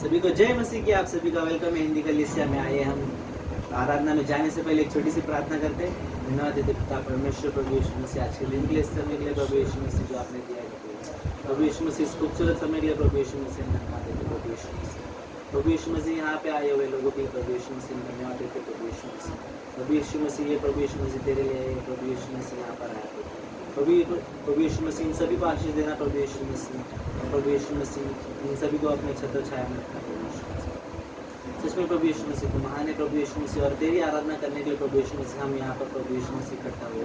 सभी को जय मसीह की। आप सभी का वेलकम है हिंदी कलीसिया में। आइए हम आराधना में जाने से पहले एक छोटी सी प्रार्थना करते हैं। धन्यवाद देते पिता परमेश्वर प्रभु यीशु मसीह आज के दिन के लिए, इस समय के लिए प्रभु यीशु मसीह जो आपने दिया है। प्रभु यीशु मसीह इस खूबसूरत समय के लिए प्रभु यीशु मसीह धन्यवाद देते। प्रभु यीशु मसीह यहाँ पे आए हुए लोगों के प्रभु यीशु मसीह धन्यवाद देते। प्रभु यीशु मसीह ये प्रभु यीशु मसीह तेरे लिए है। प्रभु यीशु मसीह यहाँ पर आया प्रभु यीशु मसीह इन सभी को आशीष देना। प्रभु यीशु मसीह इन सभी को अपने छत्र छाया में रखना। प्रभु यीशु मसीह सच में प्रभु यीशु मसीह को महान है। प्रभु यीशु मसीह और तेरी आराधना करने के लिए प्रभु यीशु मसीह हम यहाँ पर प्रभु यीशु मसीह इकट्ठा हुए।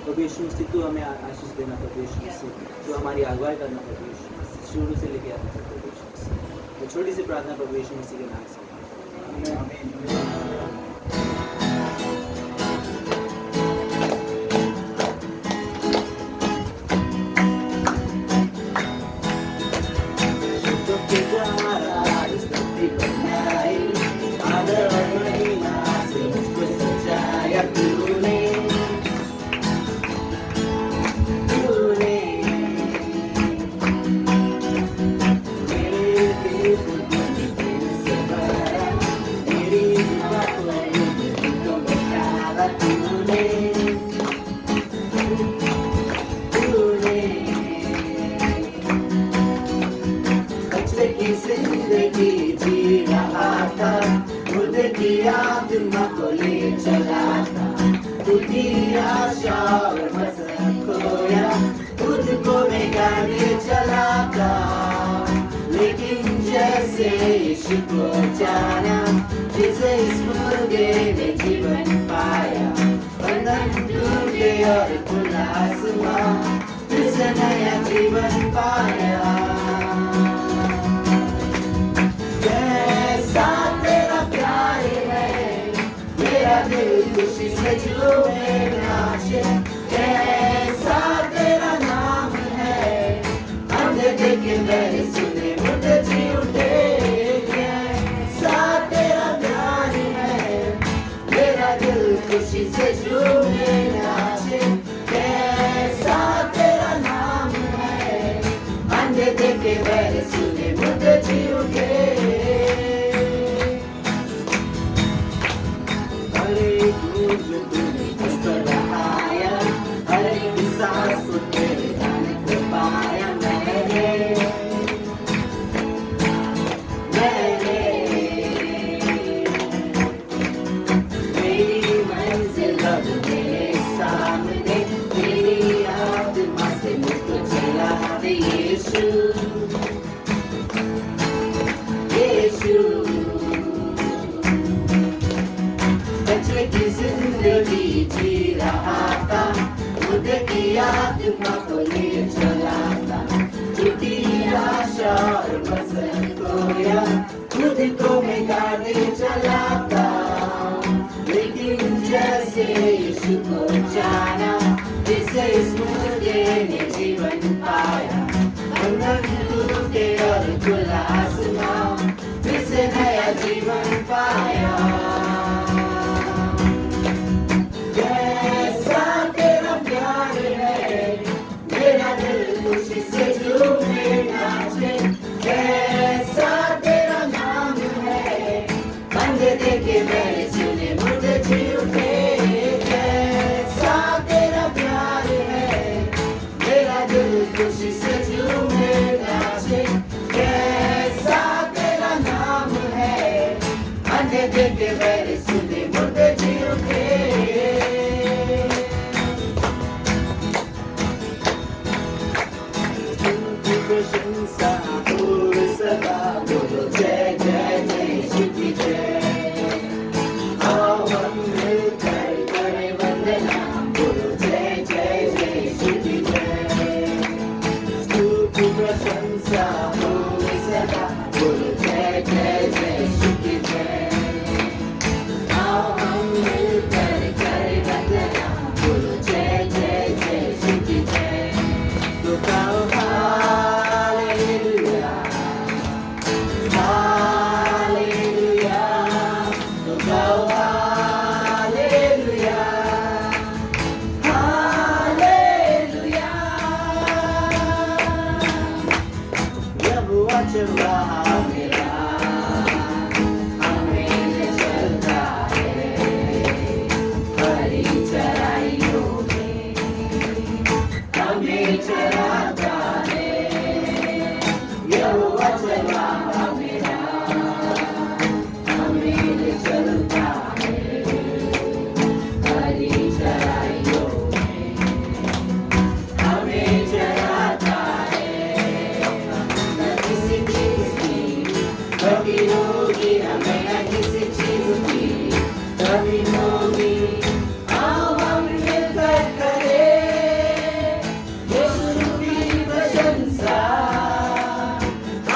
प्रभु यीशु मसीह तू हमें आशीष देना। प्रभु यीशु मसीह तू हमारी अगुवाई करना। प्रभु यीशु मसीह शुरू से लेकर आते हैं। प्रभु यीशु मसीह तो छोटी सी प्रार्थना प्रभु यीशु मसीह के नाम से आमीन। जब अचरा मेरा कभी होगी हमें न किसी चीज की कभी होगी। आओ हम मिलकर करें यीशु की प्रशंसा।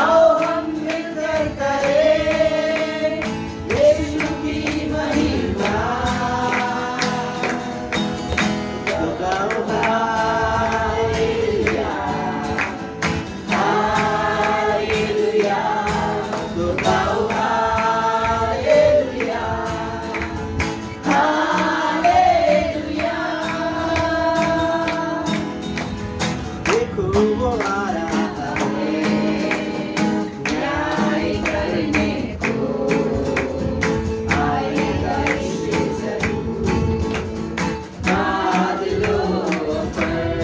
आओ हम मिलकर करें यीशु की महिमा। तो गाओ हालेलुया हालेलुया। तो गाओ हालेलुया हालेलुया। देखो वो आ रहा है न्याय करने को आएगा यीशु जरूर बादलों पर।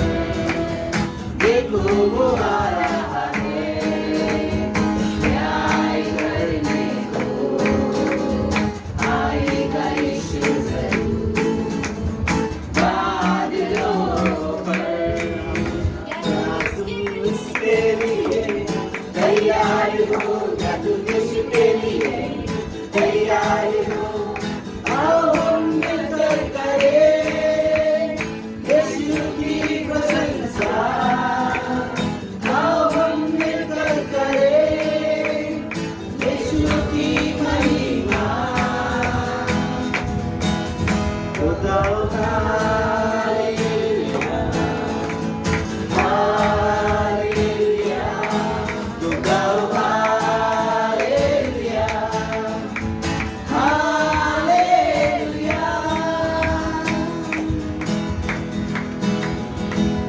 देखो वो आ रहा है न्याय करने को आएगा यीशु जरूर बादलों पर। क्या तुम उसके लिए तैयार हो? क्या तुम उसके लिए तैयार हो? आओ हम मिलकर करें यीशु की प्रशंसा। आओ हम मिलकर करें यीशु की महिमा। तो गाओ हालेलुया हालेलुया। तो गाओ हालेलुया हालेलुया।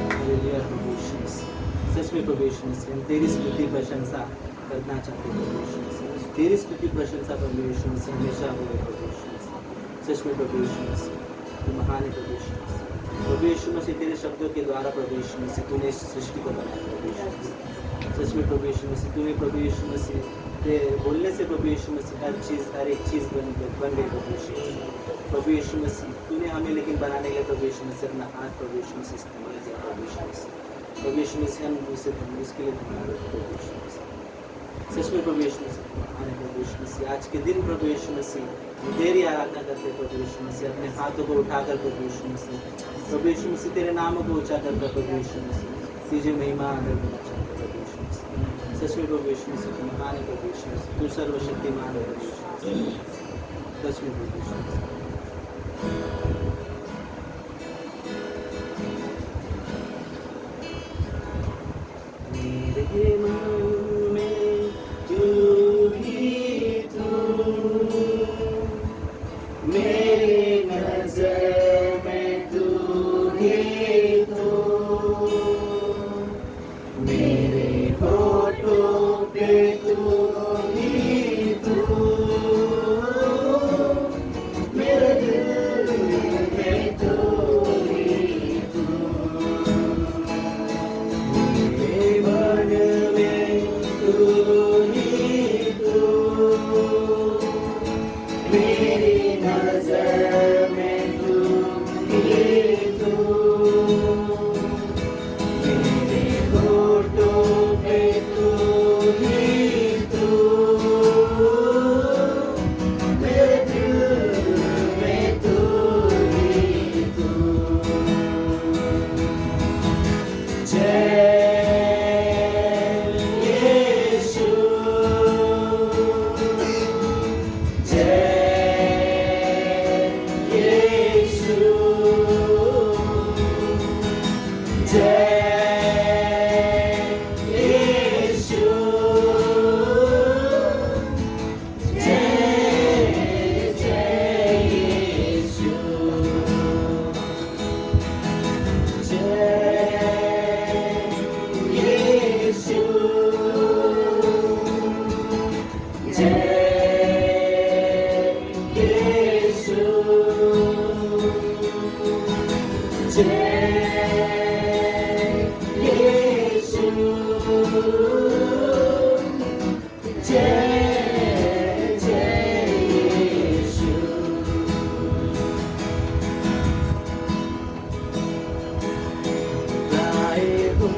हालेलुया प्रभु यीशु मसीह। सच में प्रभु यीशु मसीह हम तेरी स्तुति प्रशंसा करना चाहते हैं प्रभु यीशु मसीह। तेरी स्तुति प्रशंसा प्रभु यीशु मसीह हमेशा हो प्रभु यीशु मसीह। सच में प्रभु यीशु मसीह तू महान है प्रभु यीशु मसीह। प्रभु यीशु मसीह तेरे शब्दों के द्वारा प्रभु यीशु मसीह तूने इस सृष्टि को बनाया प्रभु यीशु मसीह। सच में प्रभु यीशु मसीह तूने प्रभु यीशु मसीह तेरे बोलने से प्रभु यीशु मसीह हर एक चीज़ बन गई प्रभु यीशु मसीह। प्रभु यीशु मसीह तूने हमें लेकिन बनाने के लिए प्रभु यीशु मसीह अपना हाथ प्रभु यीशु मसीह इस्तेमाल किया प्रभु यीशु मसीह। प्रभु यीशु मसीह हम उसे उसके लिए धन्यवाद प्रभु यीशु मसीह। सच में प्रभु यीशु मसीह महान है प्रभु यीशु मसीह। आज के दिन प्रभु यीशु मसीह हम तेरी आराधना करते प्रभु यीशु मसीह अपने हाथों को उठाकर प्रभु यीशु मसीह। प्रभु यीशु मसीह तेरे नामों को ऊंचा करता प्रभु यीशु मसीह तुझे महिमा आदर देना चाहते प्रभु यीशु मसीह। सच में प्रभु यीशु मसीह तू महान है प्रभु यीशु मसीह। तू सर्वशक्तिमान है प्रभु यीशु मसीह। सच में प्रभु यीशु मसीह। मेरे मन में तू ही तू, मेरी नजर में तू ही तू, मेरे होठों पे तू ही तू, मेरे दिल में तू ही तू, मेरे मन में तू ही तू, मेरी नजर में तू ही तू, मेरे होठों पे तू ही तू, मेरे दिल में तू ही तू। जय यीशु, जय यीशु, जय यीशु, जय जय यीशु, जय यीशु, जय यीशु, जय यीशु, जय जय यीशु। गाए हो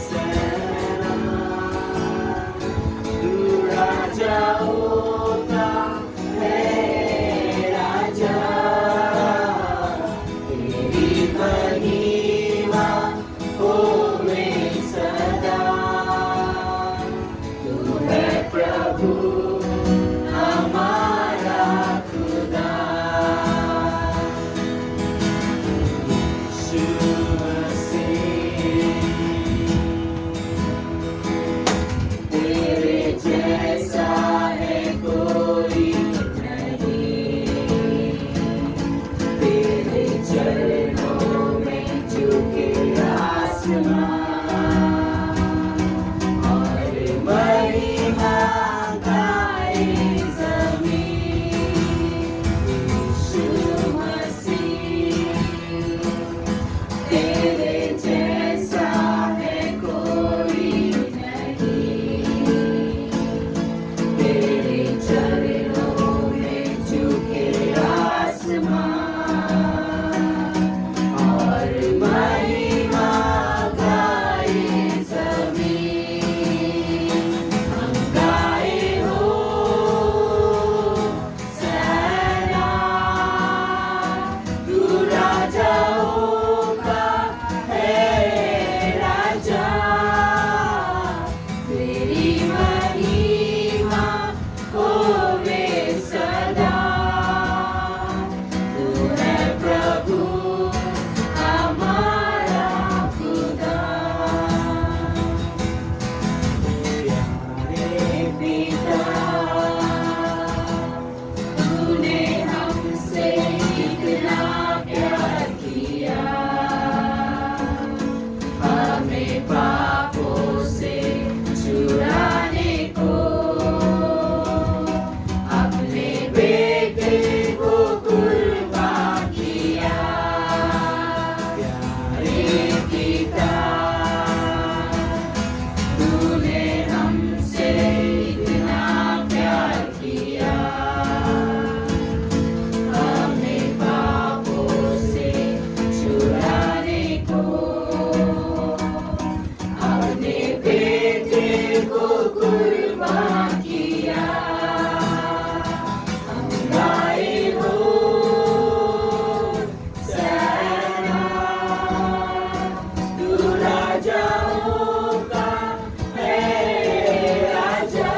सैना हमारा खुदा यीशु मसीह, तेरे जैसा है कोई नहीं, तेरे चरणों में झुके आसमां और महिमा गाए ज़मीन। यीशु मसीह, तेरे जैसा है कोई नहीं, तेरे चरणों में झुके आसमां और महिमा गाए ज़मीन। हम गाए हो सैना, तू राजाओं का है राजा, तेरी महिमा होवे सदा। तू है प्रभु हमारा खुदा। प्यारे पिता, तूने हमसे इतना प्यार किया, हमें पापों से छुड़ाने को अपने बेटे को कुर्बान किया। प्यारे पिता, तूने हमसे इतना प्यार किया, हमें पापों से छुड़ाने को अपने बेटे को कुर्बान किया। हम गाए हो सैना, तू राजाओं का है राजा,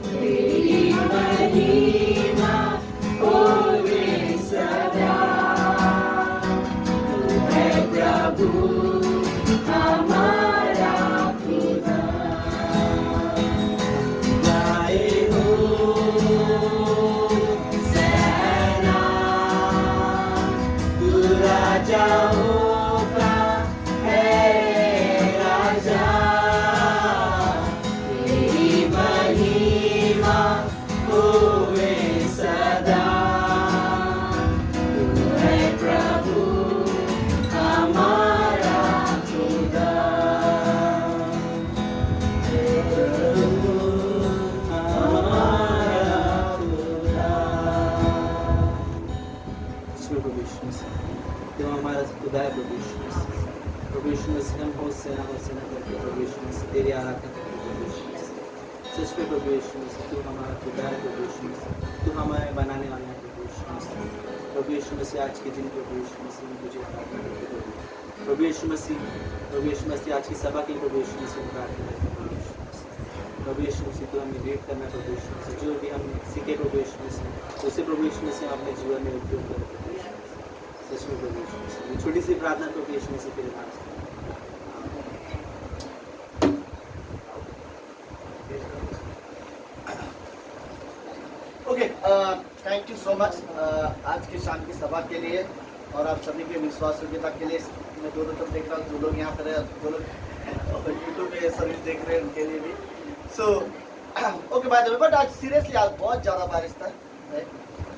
तेरी महिमा होवे सदा। तू है प्रभु हमारा खुदा। गाए हो सैना, तू राजाओं का है राजा, तेरी महिमा होवे सदा। तू है प्रभु हमारा खुदा। प्रभु हमारा खुदा। ईश्वर प्रभु यीशु मसीह, तुम हमारा खुदा है प्रभु यीशु मसीह। प्रभु यीशु मसीह, हम होसेना होसेना करके प्रभु यीशु मसीह तेरी आराधना करते प्रभु यीशु मसीह। सच में प्रभु यीशु मसीह, तू हमारा खुदा है प्रभु यीशु मसीह, तू हमें बनाने वाला है प्रभु यीशु मसीह। प्रभु यीशु मसीह, आज के दिन प्रभु यीशु मसीह हम तुझे आराधना करते प्रभु यीशु मसीह। प्रभु यीशु मसीह, आज की सभा के लिए प्रभु यीशु मसीह हम प्रार्थना करते प्रभु यीशु मसीह। प्रभु यीशु मसीह, तू हमें लीड करना प्रभु यीशु मसीह। जो भी हम सीखे प्रभु यीशु मसीह, उसे प्रभु यीशु मसीह हम अपने जीवन में उपयोग करें प्रभु यीशु मसीह। सच में प्रभु यीशु मसीह, ये छोटी सी प्रार्थना प्रभु यीशु मसीह तेरे नाम से। Okay, thank you so much आज की शाम की सभा के लिए और आप सभी के विश्वास योग्यता के लिए। मैं दोनों तरफ देख रहा हूँ, जो लोग यहाँ पर है, जो लोग यूट्यूब पे सर्विस देख रहे हैं उनके लिए भी। So okay by the way, but आज सीरियसली आज बहुत ज़्यादा बारिश था।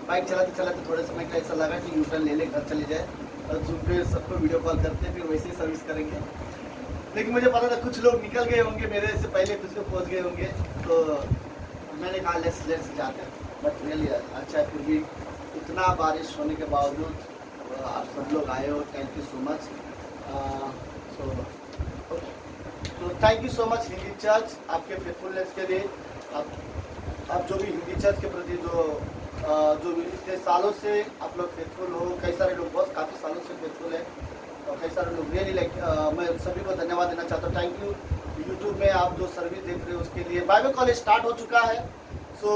बाइक चलाते चलाते थोड़े समय का ऐसा लगा कि यूटर्न ले ले घर चले जाए और जूम पे सबको वीडियो कॉल करते फिर वैसे ही सर्विस करेंगे। लेकिन मुझे पता था कुछ लोग निकल गए होंगे मेरे से पहले, कुछ लोग पहुँच गए होंगे, तो मैंने कहा लेट्स जाते हैं। बट रियली अच्छा है, फिर भी इतना बारिश होने के बावजूद आप सब लोग आए हो, थैंक यू सो मच। तो thank you so much Hindi church आपके फेथफुलनेस के लिए। आप जो भी हिंदी चर्च के प्रति जो इतने सालों से आप लोग फेथफुल हो, कई सारे लोग बहुत काफ़ी सालों से फेथफुल है। और कई सारे लोग रियली लाइक मैं सभी को धन्यवाद देना चाहता हूँ। थैंक यू यूट्यूब में आप जो सर्विस देख रहे हो उसके लिए। बाइबल कॉलेज स्टार्ट हो चुका है, सो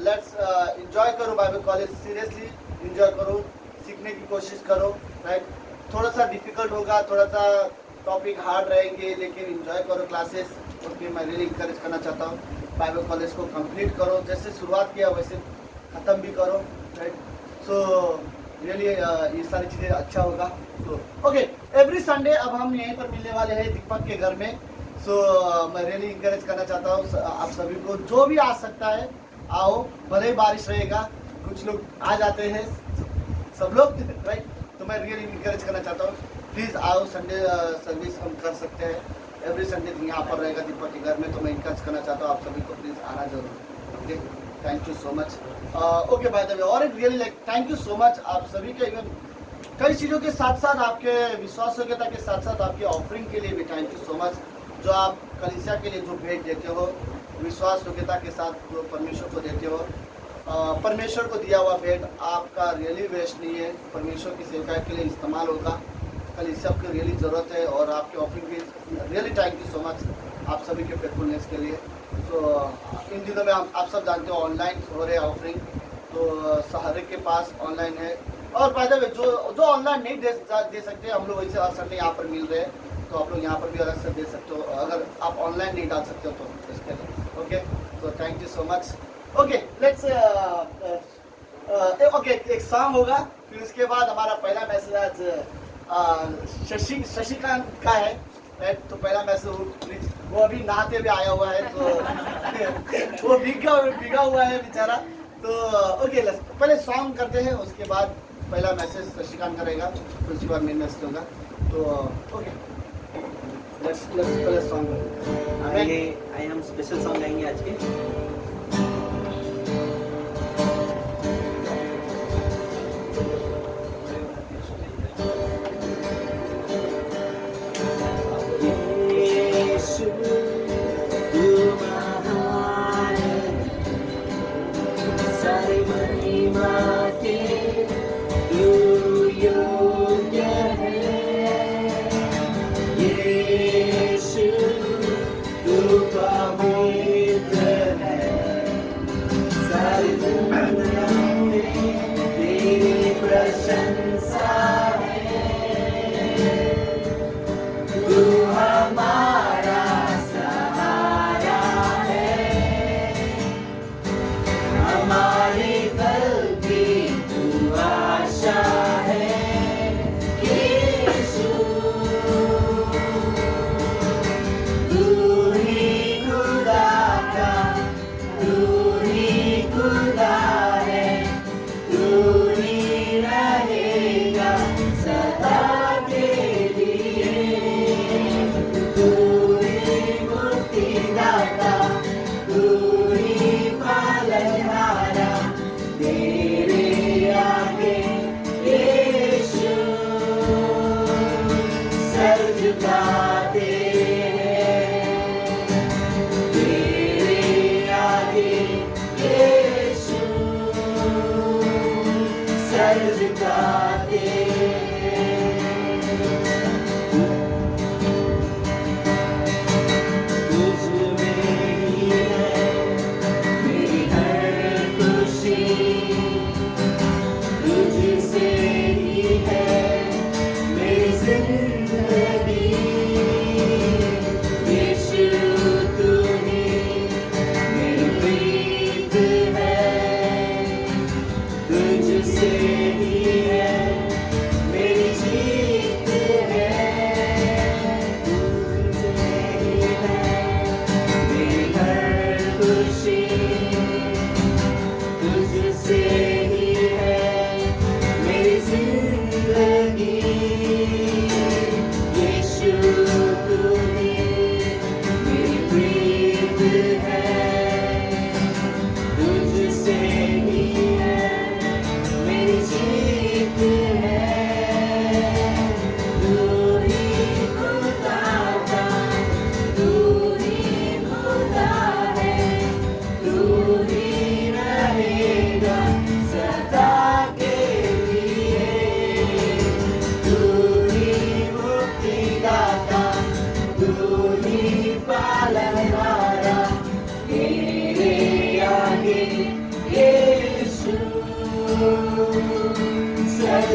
लेट्स इंजॉय करो बाइबल कॉलेज, सीरियसली इंजॉय करो, सीखने की कोशिश करो, राइट। थोड़ा सा डिफिकल्ट होगा, थोड़ा सा टॉपिक हार्ड रहेंगे, लेकिन इंजॉय करो क्लासेस। ओके, मैं रियली इंकरेज करना चाहता हूँ बाइबल कॉलेज को कंप्लीट करो, जैसे शुरुआत किया वैसे ख़त्म भी करो, राइट। सो रियली ये सारी चीज़ें अच्छा होगा। सो ओके, एवरी संडे अब हम यहीं पर मिलने वाले हैं दीपक के घर में। सो मैं रियली इंकरेज करना चाहता हूँ आप सभी को, जो भी आ सकता है आओ, भले ही बारिश रहेगा, कुछ लोग आ जाते हैं, सब लोग, राइट। तो मैं रियली इंकरेज करना चाहता हूँ, प्लीज़ आओ, संडे सर्विस हम कर सकते हैं, एवरी संडे यहाँ पर रहेगा दीपक के घर में। तो मैं इंकरेज करना चाहता हूँ आप सभी को, प्लीज़ आना जरूर। Okay, thank you so much. Okay, by the way, और एक really like thank you so much आप सभी के, इवन कई चीज़ों के साथ साथ आपके विश्वास योग्यता के साथ साथ आपके ऑफरिंग के लिए भी थैंक यू सो मच। जो आप कलीसिया के लिए जो भेंट देते हो, विश्वास योग्यता के साथ जो परमेश्वर को देते हो, परमेश्वर को दिया हुआ भेंट आपका रियली वेस्ट नहीं है, परमेश्वर की सेवकाई के लिए इस्तेमाल होगा। कलीसिया की रियली ज़रूरत है, और आपके ऑफरिंग भी really thank you so much आप सभी के फेथफुलनेस के लिए। तो इन दिनों में आप सब जानते हो ऑनलाइन हो रहे ऑफरिंग, तो हर एक के पास ऑनलाइन है। और बाय द वे, जो ऑनलाइन नहीं दे सकते, हम लोग वैसे हर संडे यहाँ पर मिल रहे हैं, तो आप लोग यहाँ पर भी अलग से दे सकते हो, अगर आप ऑनलाइन नहीं डाल सकते हो तो इसके लिए। ओके, तो thank you so much. Okay, let's okay, एक सॉन्ग होगा, फिर उसके बाद हमारा पहला मैसेज आज शशिकांत का है, राइट। तो पहला मैसेज वो अभी नहाते हुए आया हुआ है, तो वो भीगा हुआ है बेचारा। तो ओके, पहले सॉन्ग करते हैं, उसके बाद पहला मैसेज शशिकांत करेगा, फिर उसके बाद मेन मैसेज होगा। तो ओके, लेट्स पहले सॉन्ग आइए हम स्पेशल सॉन्ग गाएंगे आज के।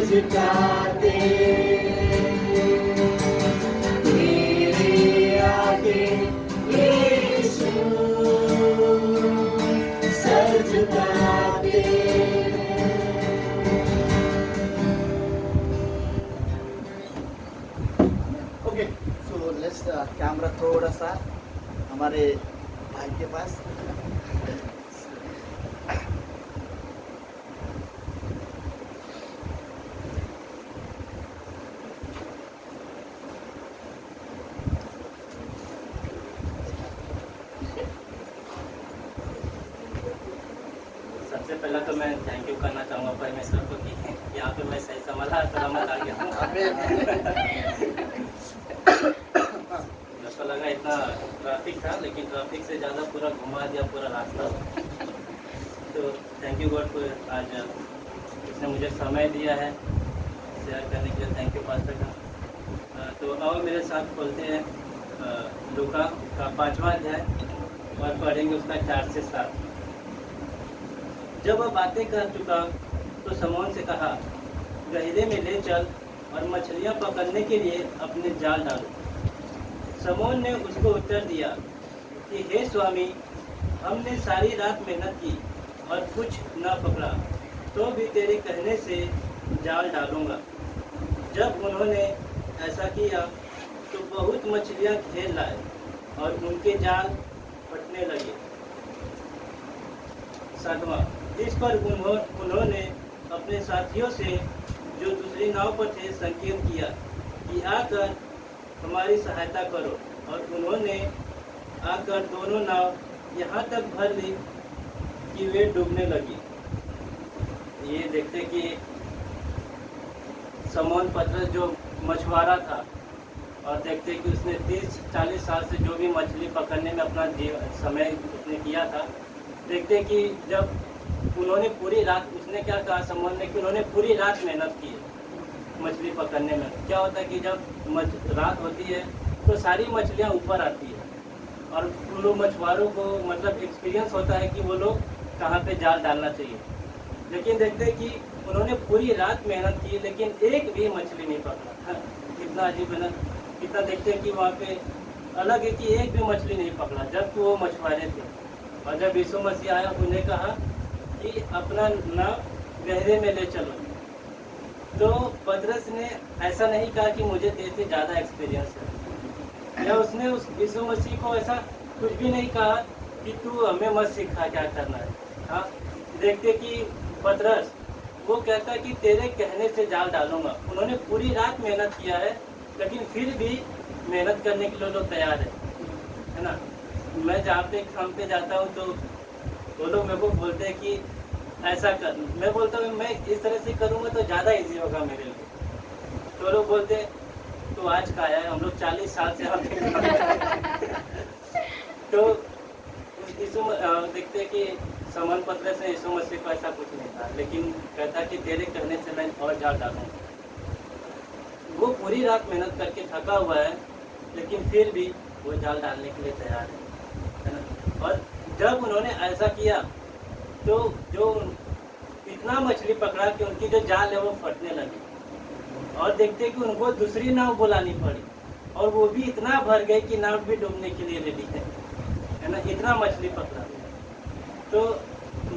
झुकाते तेरे आगे यीशु सर झुकाते। ओके, सो लेट्स कैमरा थोड़ा सा हमारे भाई के पास। सबसे पहला तो मैं थैंक यू करना चाहूँगा परमेश्वर को कि यहाँ पे मैं सही संभाला सलामत आ गया हूँ। मुझको लगा इतना ट्रैफिक था, लेकिन ट्रैफिक से ज़्यादा पूरा घुमा दिया पूरा रास्ता। तो थैंक यू गॉड को आज इसने मुझे समय दिया है शेयर करने के लिए। थैंक यू पास्टर का। तो आओ मेरे साथ खोलते हैं लूका का 5वां अध्याय और पढ़ेंगे उसका 4 से 7। जब वह बातें कर चुका तो समौन से कहा, गहरे में ले चल और मछलियां पकड़ने के लिए अपने जाल डालो। समौन ने उसको उत्तर दिया कि हे स्वामी, हमने सारी रात मेहनत की और कुछ न पकड़ा, तो भी तेरे कहने से जाल डालूंगा। जब उन्होंने ऐसा किया तो बहुत मछलियां घेर लाए और उनके जाल फटने लगे। 7वां, इस पर उन्होंने अपने साथियों से जो दूसरी नाव पर थे संकेत किया कि आकर हमारी सहायता करो, और उन्होंने आकर दोनों नाव यहाँ तक भर ली कि वे डूबने लगी। ये देखते कि समौन पतरस जो मछुआरा था, और देखते कि उसने 30-40 साल से जो भी मछली पकड़ने में अपना समय उसने किया था। देखते कि जब उन्होंने पूरी रात, उसने क्या कहा समौन ने कि उन्होंने पूरी रात मेहनत की है मछली पकड़ने में। क्या होता है कि जब रात होती है तो सारी मछलियाँ ऊपर आती है, और उन लोग मछुआरों को मतलब एक्सपीरियंस होता है कि वो लोग कहाँ पे जाल डालना चाहिए। लेकिन देखते कि उन्होंने पूरी रात मेहनत की लेकिन एक भी मछली नहीं पकड़ा। कितना अजीब है ना। कितना देखते हैं कि वहाँ पे अलग है कि एक भी मछली नहीं पकड़ा, जबकि वो मछुआरे थे। और जब यीशु मसीह आया, उन्हें कहा कि अपना नाव गहरे में ले चलो। तो पतरस ने ऐसा नहीं कहा कि मुझे तेरे से ज़्यादा एक्सपीरियंस है, या उसने उस यीशु मसीह को ऐसा कुछ भी नहीं कहा कि तू हमें मत सिखा क्या करना है। हाँ, देखते कि पतरस वो कहता है कि तेरे कहने से जाल डालूंगा। उन्होंने पूरी रात मेहनत किया है, लेकिन फिर भी मेहनत करने के लिए लोग तैयार है ना। मैं जहाँ पे काम पे जाता हूँ तो वो लोग मेरे को बोलते हैं कि ऐसा कर, मैं बोलता हूँ मैं इस तरह से करूँगा तो ज़्यादा इजी होगा मेरे लिए। तो लोग बोलते तो आज का आया है, हम लोग 40 साल से यहाँ पे तो देखते कि समौन पतरस ने यीशु मसीह को ऐसा कुछ नहीं था, लेकिन कहता कि तेरे कहने से मैं और जाल डालूंगा। वो पूरी रात मेहनत करके थका हुआ है, लेकिन फिर भी वो जाल डालने के लिए तैयार है ना। और जब उन्होंने ऐसा किया तो जो इतना मछली पकड़ा कि उनकी जो जाल है वो फटने लगी, और देखते कि उनको दूसरी नाव बुलानी पड़ी, और वो भी इतना भर गए कि नाव भी डूबने के लिए रेडी है ना। इतना मछली पकड़ा। तो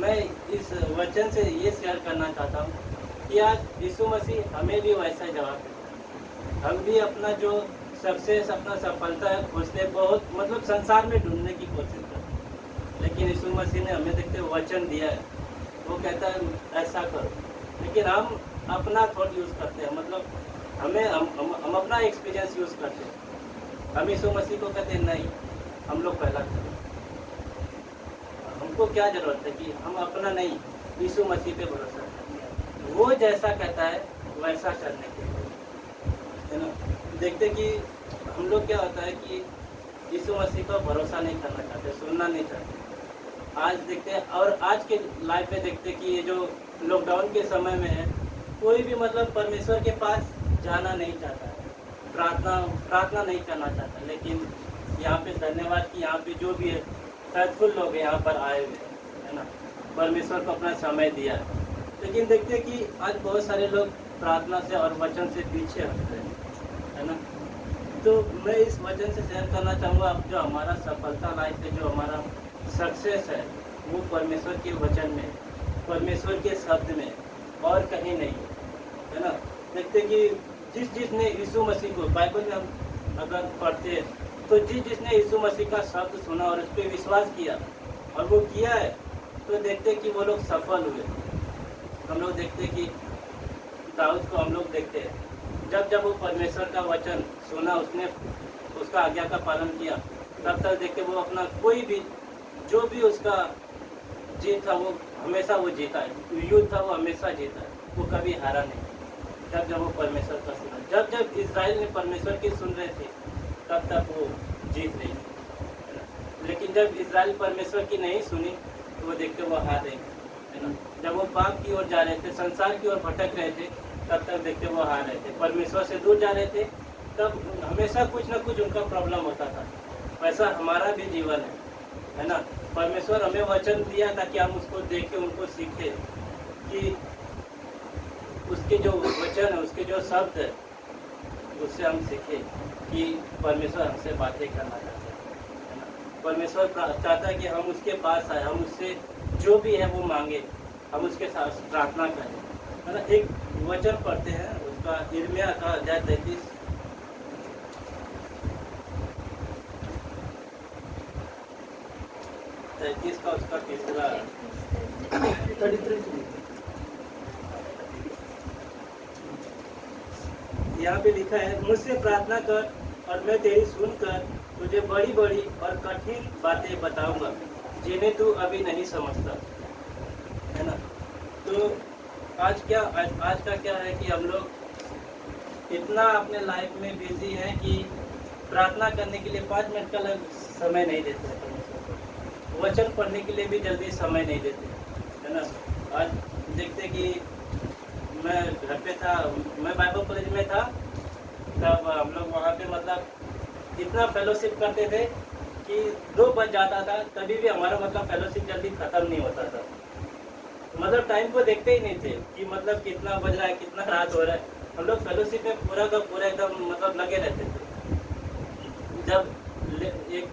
मैं इस वचन से ये शेयर करना चाहता हूँ कि आज यीशु मसीह हमें भी वैसा जवाब देते। हम भी अपना जो सक्सेस, अपना सफलता है खोजते बहुत, मतलब संसार में ढूंढने की कोशिश करते, लेकिन यीशु मसीह ने हमें देखते वचन दिया है। वो कहता है ऐसा करो, लेकिन हम अपना थॉट यूज़ करते हैं, मतलब हम अपना एक्सपीरियंस यूज़ करते हैं। हम यीशु मसीह को कहते हैं नहीं, हम लोग पहला करें। हमको क्या ज़रूरत है कि हम अपना नहीं, यीशु मसीह पे भरोसा करें। वो जैसा कहता है वैसा करने के लिए, है ना। देखते कि हम लोग क्या होता है कि यीशु मसीह का भरोसा नहीं करना चाहते, सुनना नहीं चाहते। आज देखते हैं, और आज के लाइफ में देखते कि ये जो लॉकडाउन के समय में है, कोई भी मतलब परमेश्वर के पास जाना नहीं चाहता है, प्रार्थना नहीं करना चाहता। लेकिन यहाँ पे धन्यवाद कि यहाँ पे जो भी है फेथफुल लोग यहाँ पर आए हुए हैं, है ना, परमेश्वर को अपना समय दिया है। लेकिन देखते हैं कि आज बहुत सारे लोग प्रार्थना से और वचन से पीछे हट रहे हैं, है ना। तो मैं इस वचन से शेयर करना चाहूँगा, अब जो हमारा सफलता लाइफ है, जो हमारा सक्सेस है, वो परमेश्वर के वचन में, परमेश्वर के शब्द में, और कहीं नहीं है ना। देखते कि जिसने यीशु मसीह को, बाइबल में हम अगर पढ़ते हैं तो जिसने यीशु मसीह का शब्द सुना और उस पर विश्वास किया और वो किया है, तो देखते कि वो लोग सफल हुए। हम लोग देखते कि दाऊद को हम लोग देखते हैं, जब वो परमेश्वर का वचन सुना, उसने उसका आज्ञा का पालन किया, तब तक देखते वो अपना कोई भी जो भी उसका जीत था वो हमेशा वो जीता है, युद्ध था वो हमेशा जीता है, वो कभी हारा नहीं। जब वो परमेश्वर का सुना, जब इस्राएल ने परमेश्वर की सुन रहे थे, तब वो जीत रही। लेकिन जब इस्राएल परमेश्वर की नहीं सुनी तो वो देखते वो हार रहे, है ना। जब वो पाप की ओर जा रहे थे, संसार की ओर भटक रहे थे, तब तक देखते वो हार रहे थे। परमेश्वर से दूर जा रहे थे, तब हमेशा कुछ ना कुछ उनका प्रॉब्लम होता था। वैसा हमारा भी जीवन है ना। परमेश्वर हमें वचन दिया ताकि हम उसको देखें, उनको सीखें, कि उसके जो वचन है, उसके जो शब्द है, उससे हम सीखें कि परमेश्वर हमसे बातें करना चाहते हैं, है ना। परमेश्वर चाहता है कि हम उसके पास आए, हम उससे जो भी है वो मांगे, हम उसके साथ प्रार्थना करें, है ना। एक वचन पढ़ते हैं, उसका यिर्मयाह का अध्याय 33 का उसका तीसरा, 33 यहाँ पे लिखा है, मुझसे प्रार्थना कर और मैं तेरी सुनकर तुझे बड़ी बड़ी और कठिन बातें बताऊंगा जिन्हें तू अभी नहीं समझता, है ना। तो आज का क्या है कि हम लोग इतना अपने लाइफ में बिजी हैं कि प्रार्थना करने के लिए 5 मिनट का समय नहीं देते हैं, वचन पढ़ने के लिए भी जल्दी समय नहीं देते, है ना। आज देखते कि मैं घर पे था, मैं बाइबल कॉलेज में था, तब हम लोग वहाँ पे मतलब इतना फेलोशिप करते थे कि 2 बज जाता था, तभी भी हमारा मतलब फेलोशिप जल्दी ख़त्म नहीं होता था। मतलब टाइम को देखते ही नहीं थे कि मतलब कितना बज रहा है, कितना रात हो रहा है। हम लोग फेलोशिप में पूरा का पूरा एकदम मतलब लगे रहते थे। जब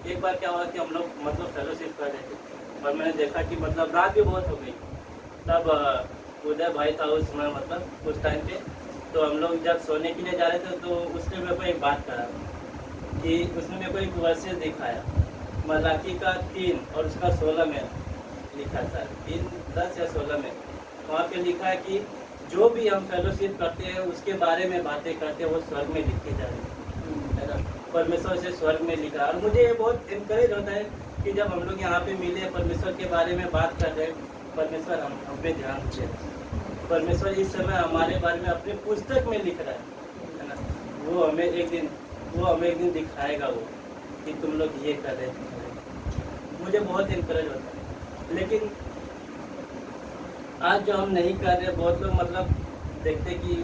एक बार क्या हुआ कि हम लोग मतलब फेलोशिप कर रहे थे और मैंने देखा कि मतलब रात भी बहुत हो गई, तब उदय भाई था उस समय, मतलब उस टाइम पे, तो हम लोग जब सोने के लिए जा रहे थे तो उसने मेरे को एक बात कहा कि उसने मेरे को एक वर्सेस दिखाया, मलाकी का 3 और उसका 16 में लिखा था, 3:10 या 16 में। वहाँ पे लिखा है कि जो भी हम फेलोशिप करते हैं उसके बारे में बातें करते हैं, वो स्वर्ग में लिखी जा रही है ना। परमेश्वर से स्वर्ग में लिखा। और मुझे ये बहुत इनकरेज होता है कि जब हम लोग यहाँ पे मिले, परमेश्वर के बारे में बात कर रहे हैं, परमेश्वर हम पे ध्यान दे। परमेश्वर इस समय हमारे बारे में अपनी पुस्तक में लिख रहा है ना। वो हमें एक दिन दिखाएगा वो कि तुम लोग ये कर रहे थे। मुझे बहुत इनकरेज होता है। लेकिन आज जो हम नहीं कर रहे, बहुत लोग मतलब देखते कि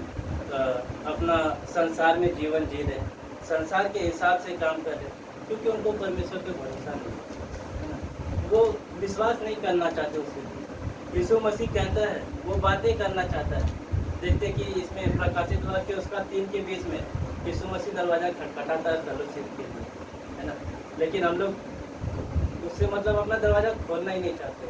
अपना संसार में जीवन जी रहे, संसार के हिसाब से काम कर रहे, क्योंकि उनको परमेश्वर पे भरोसा नहीं है ना। वो विश्वास नहीं करना चाहते उससे। यीशु मसीह कहता है, वो बातें करना चाहता है। देखते कि इसमें प्रकाशित हुआ कि उसका 3 के बीच में यीशु मसीह दरवाज़ा खटखटाता है फेलोशिप के लिए, है ना। लेकिन हम लोग उससे मतलब अपना दरवाज़ा खोलना ही नहीं चाहते।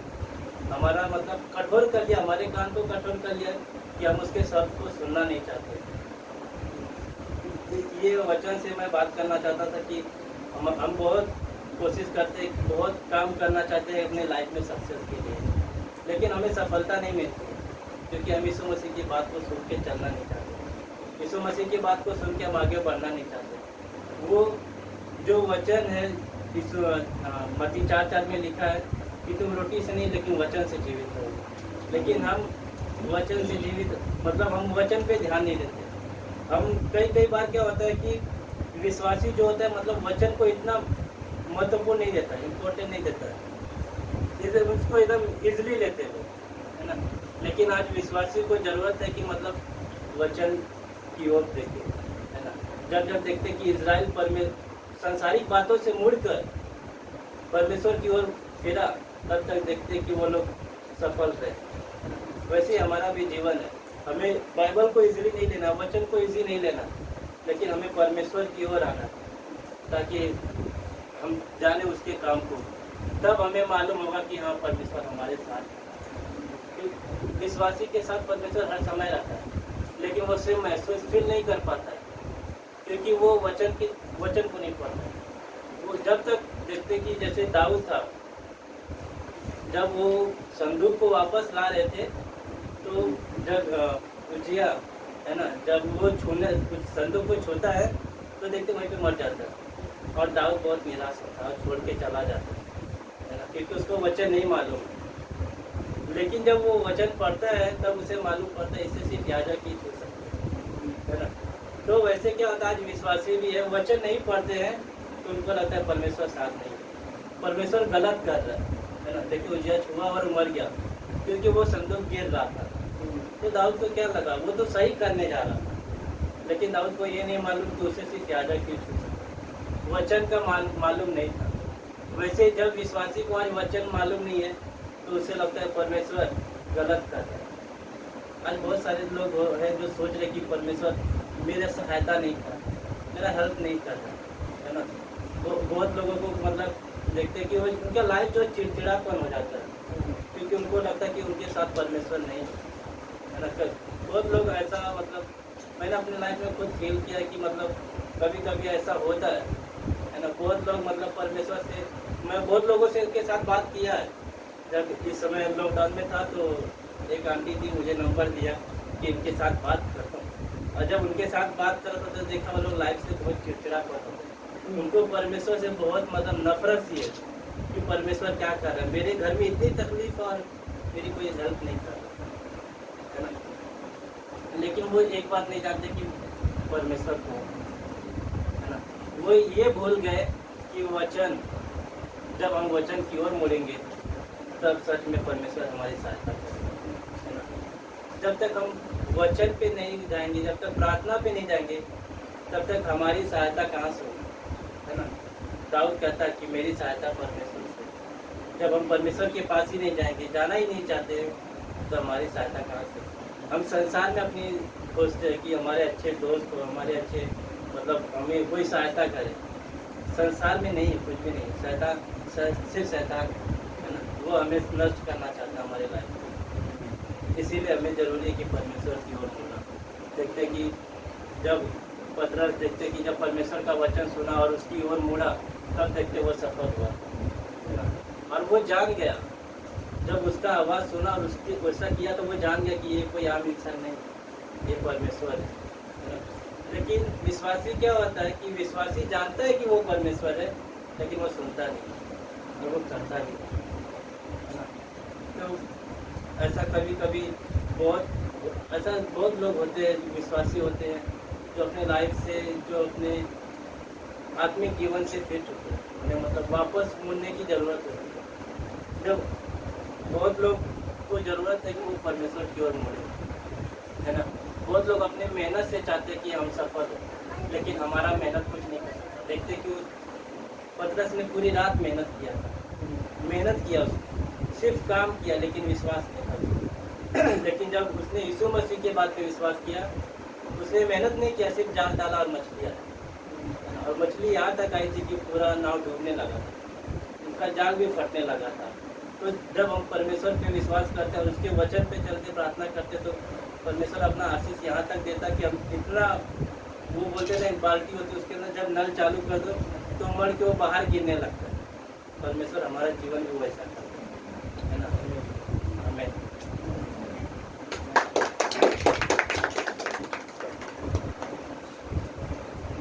हमारा मतलब कठोर कर लिया, हमारे कान को कठोर कर लिया कि हम उसके शब्द को सुनना नहीं चाहते। ये वचन से मैं बात करना चाहता था कि हम बहुत कोशिश करते, बहुत काम करना चाहते हैं अपने लाइफ में सक्सेस के लिए, लेकिन हमें सफलता नहीं मिलती, क्योंकि हम यीशु मसीह की बात को सुन के चलना नहीं चाहते। यीशु मसीह की बात को सुन के हम आगे बढ़ना नहीं चाहते। वो जो वचन है, मत्ती 4:4 में लिखा है कि तुम रोटी से नहीं लेकिन वचन से जीवित हो। लेकिन हम वचन से जीवित मतलब हम वचन पे ध्यान नहीं देते। हम कई बार क्या होता है कि विश्वासी जो होता है मतलब वचन को इतना महत्वपूर्ण नहीं देता, इम्पोर्टेंट नहीं देता है, उसको एकदम इजली लेते हैं, है ना। लेकिन आज विश्वासी को ज़रूरत है कि मतलब वचन की ओर देखे, है ना। जब देखते कि इजराइल सांसारिक बातों से मुड़कर परमेश्वर की ओर फिरा, तब तक देखते कि वो लोग सफल रहे। वैसे हमारा भी जीवन है हमें बाइबल को इजीली नहीं लेना, वचन को इजी नहीं लेना, लेकिन हमें परमेश्वर की ओर आना, ताकि हम जाने उसके काम को। तब हमें मालूम होगा कि हाँ, परमेश्वर हमारे साथ है। विश्वासी के साथ परमेश्वर हर समय रहता है, लेकिन वो सिर्फ महसूस फील नहीं कर पाता है, क्योंकि वो वचन को नहीं पढ़ता है। वो जब तक देखते कि जैसे दाऊद था, जब वो संदूक को वापस ला रहे थे, तो जब उजिया है ना, जब वो संदूक को छूता है तो देखते वहीं पे मर जाता है, और दाऊद बहुत निराश होता है और छोड़ के चला जाता है ना, क्योंकि उसको वचन नहीं मालूम है। लेकिन जब वो वचन पढ़ता है तब उसे मालूम पड़ता है इससे सिर्फ याजक ही छू सकते है ना। तो वैसे क्या होता है, आज विश्वासी भी है, वचन नहीं पढ़ते हैं तो उनको लगता है परमेश्वर साथ नहीं है, परमेश्वर गलत कर रहा है ना। देखिए उजिया छुआ और मर गया, क्योंकि वो संदूक गिर रहा था। तो दाऊद को क्या लगा, वो तो सही करने जा रहा था, लेकिन दाऊद को ये नहीं मालूम कि उसे सिर्फ याजक ही छू सकता, वचन का मालूम नहीं था। वैसे जब विश्वासी को आज वचन मालूम नहीं है तो उसे लगता है परमेश्वर गलत कर रहा है। आज बहुत सारे लोग हैं जो सोच रहे कि परमेश्वर मेरा सहायता नहीं कर रहा, मेरा हेल्प नहीं कर रहा है ना। तो बहुत लोगों को मतलब देखते हैं कि वो उनका लाइफ जो चिड़चिड़ापन हो जाता है, क्योंकि उनको लगता है कि उनके साथ परमेश्वर नहीं है ना। बहुत लोग ऐसा मतलब मैंने अपने लाइफ में खुद फील किया है कि मतलब कभी कभी ऐसा होता है ना। बहुत लोग मतलब परमेश्वर से, मैं बहुत लोगों से उनके साथ बात किया है। जब इस समय लॉकडाउन में था तो एक आंटी थी, मुझे नंबर दिया कि इनके साथ बात करता हूँ, और जब उनके साथ बात करता तो देखा वो लोग लाइफ से बहुत चिड़चिड़ा पड़ता है। उनको परमेश्वर से बहुत मतलब नफरत सी है कि परमेश्वर क्या कर रहा है, मेरे घर में इतनी तकलीफ और मेरी कोई हेल्प नहीं कर रहा है ना। लेकिन वो एक बात नहीं जानते कि परमेश्वर कौन है ना। वो ये भूल गए कि वचन, जब हम वचन की ओर मुड़ेंगे तब सच में परमेश्वर हमारी सहायता करेगा है ना। जब तक हम वचन पे नहीं जाएंगे, जब तक प्रार्थना पे नहीं जाएंगे, तब तक हमारी सहायता कहाँ से होगी है ना। दाऊद कहता है कि मेरी सहायता परमेश्वर से। जब हम परमेश्वर के पास ही नहीं जाएंगे, जाना ही नहीं चाहते, तो हमारी सहायता कहाँ से। हम संसार में अपनी सोचते हैं कि हमारे अच्छे दोस्त हो, हमारे अच्छे मतलब हमें कोई सहायता करे। संसार में नहीं, कुछ भी नहीं, शैतान सिर्फ शैतान है ना, वो हमें नष्ट करना चाहता है हमारे लाइफ में। इसीलिए हमें ज़रूरी है कि परमेश्वर की ओर मुड़ना। देखते कि जब पतरस देखते कि जब परमेश्वर का वचन सुना और उसकी ओर मुड़ा, तब देखते वो सफल हुआ है ना। और वो जान गया, जब उसका आवाज़ सुना और उसकी वैसा किया तो वो जान गया कि ये कोई आम इंसान नहीं, ये परमेश्वर है। लेकिन विश्वासी क्या होता है कि विश्वासी जानता है कि वो परमेश्वर है, लेकिन वो सुनता नहीं और वो करता नहीं है ना। तो ऐसा कभी कभी बहुत लोग होते हैं, विश्वासी होते हैं, जो अपने लाइफ से, जो अपने आत्मिक जीवन से फिट होते हैं, उन्हें मतलब वापस मुड़ने की ज़रूरत होती है। जब बहुत लोग को ज़रूरत है कि वो परमेश्वर की ओर मुड़े है ना। बहुत लोग अपने मेहनत से चाहते हैं कि हम सफल हो, लेकिन हमारा मेहनत कुछ नहीं कर सकता। देखते कि पतरस ने पूरी रात मेहनत किया, उसने सिर्फ काम किया लेकिन विश्वास नहीं था। लेकिन जब उसने यीशु मसीह के बात पे विश्वास किया, उसने मेहनत नहीं किया, सिर्फ जाल डाला और मछली आई, और मछली यहाँ तक आई थी कि पूरा नाव डूबने लगा था, उनका जाल भी फटने लगा था। तो जब हम परमेश्वर पे विश्वास करते हैं और उसके वचन पे चलते प्रार्थना करते, तो परमेश्वर अपना आशीष यहाँ तक देता कि हम इतना, वो बोलते थे एक बाल्टी होती है उसके अंदर जब नल चालू कर दो तो मर के वो बाहर गिरने लगता है। परमेश्वर हमारा जीवन भी वैसा करता है ना। हमें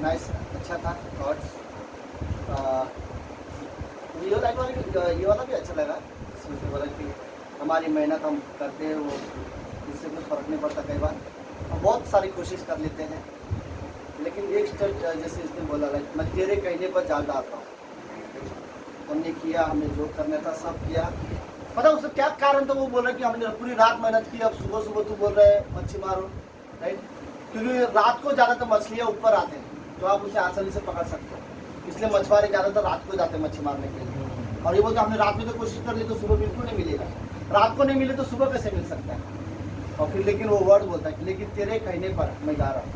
नाइस, अच्छा था थॉट्स। ये वाला भी अच्छा लगा, इसमें बोला कि हमारी मेहनत हम करते हैं, वो इससे कुछ फर्क नहीं पड़ता। कई बार हम बहुत सारी कोशिश कर लेते हैं, लेकिन एक स्टेप जैसे इसने बोला, लाइक मैं तेरे कहने पर जाल डालता हूँ। हमने किया, हमने जो करना था सब किया, पता उसका क्या कारण था। वो बोल रहा है कि हमने पूरी रात मेहनत की, अब सुबह सुबह तू बोल रहे है मच्छी मारो, राइट। क्योंकि रात को ज़्यादातर मछलियाँ ऊपर आते हैं तो आप उसे आसानी से पकड़ सकते हो, इसलिए मछुआरे ज़्यादातर रात को जाते हैं मच्छी मारने के लिए। और ये बोलते हमने रात में तो कोशिश कर ली तो सुबह बिल्कुल नहीं मिलेगा, रात को नहीं मिले तो सुबह कैसे मिल सकता है। और फिर लेकिन वो वर्ड बोलता है कि लेकिन तेरे कहने पर मैं जा रहा हूँ,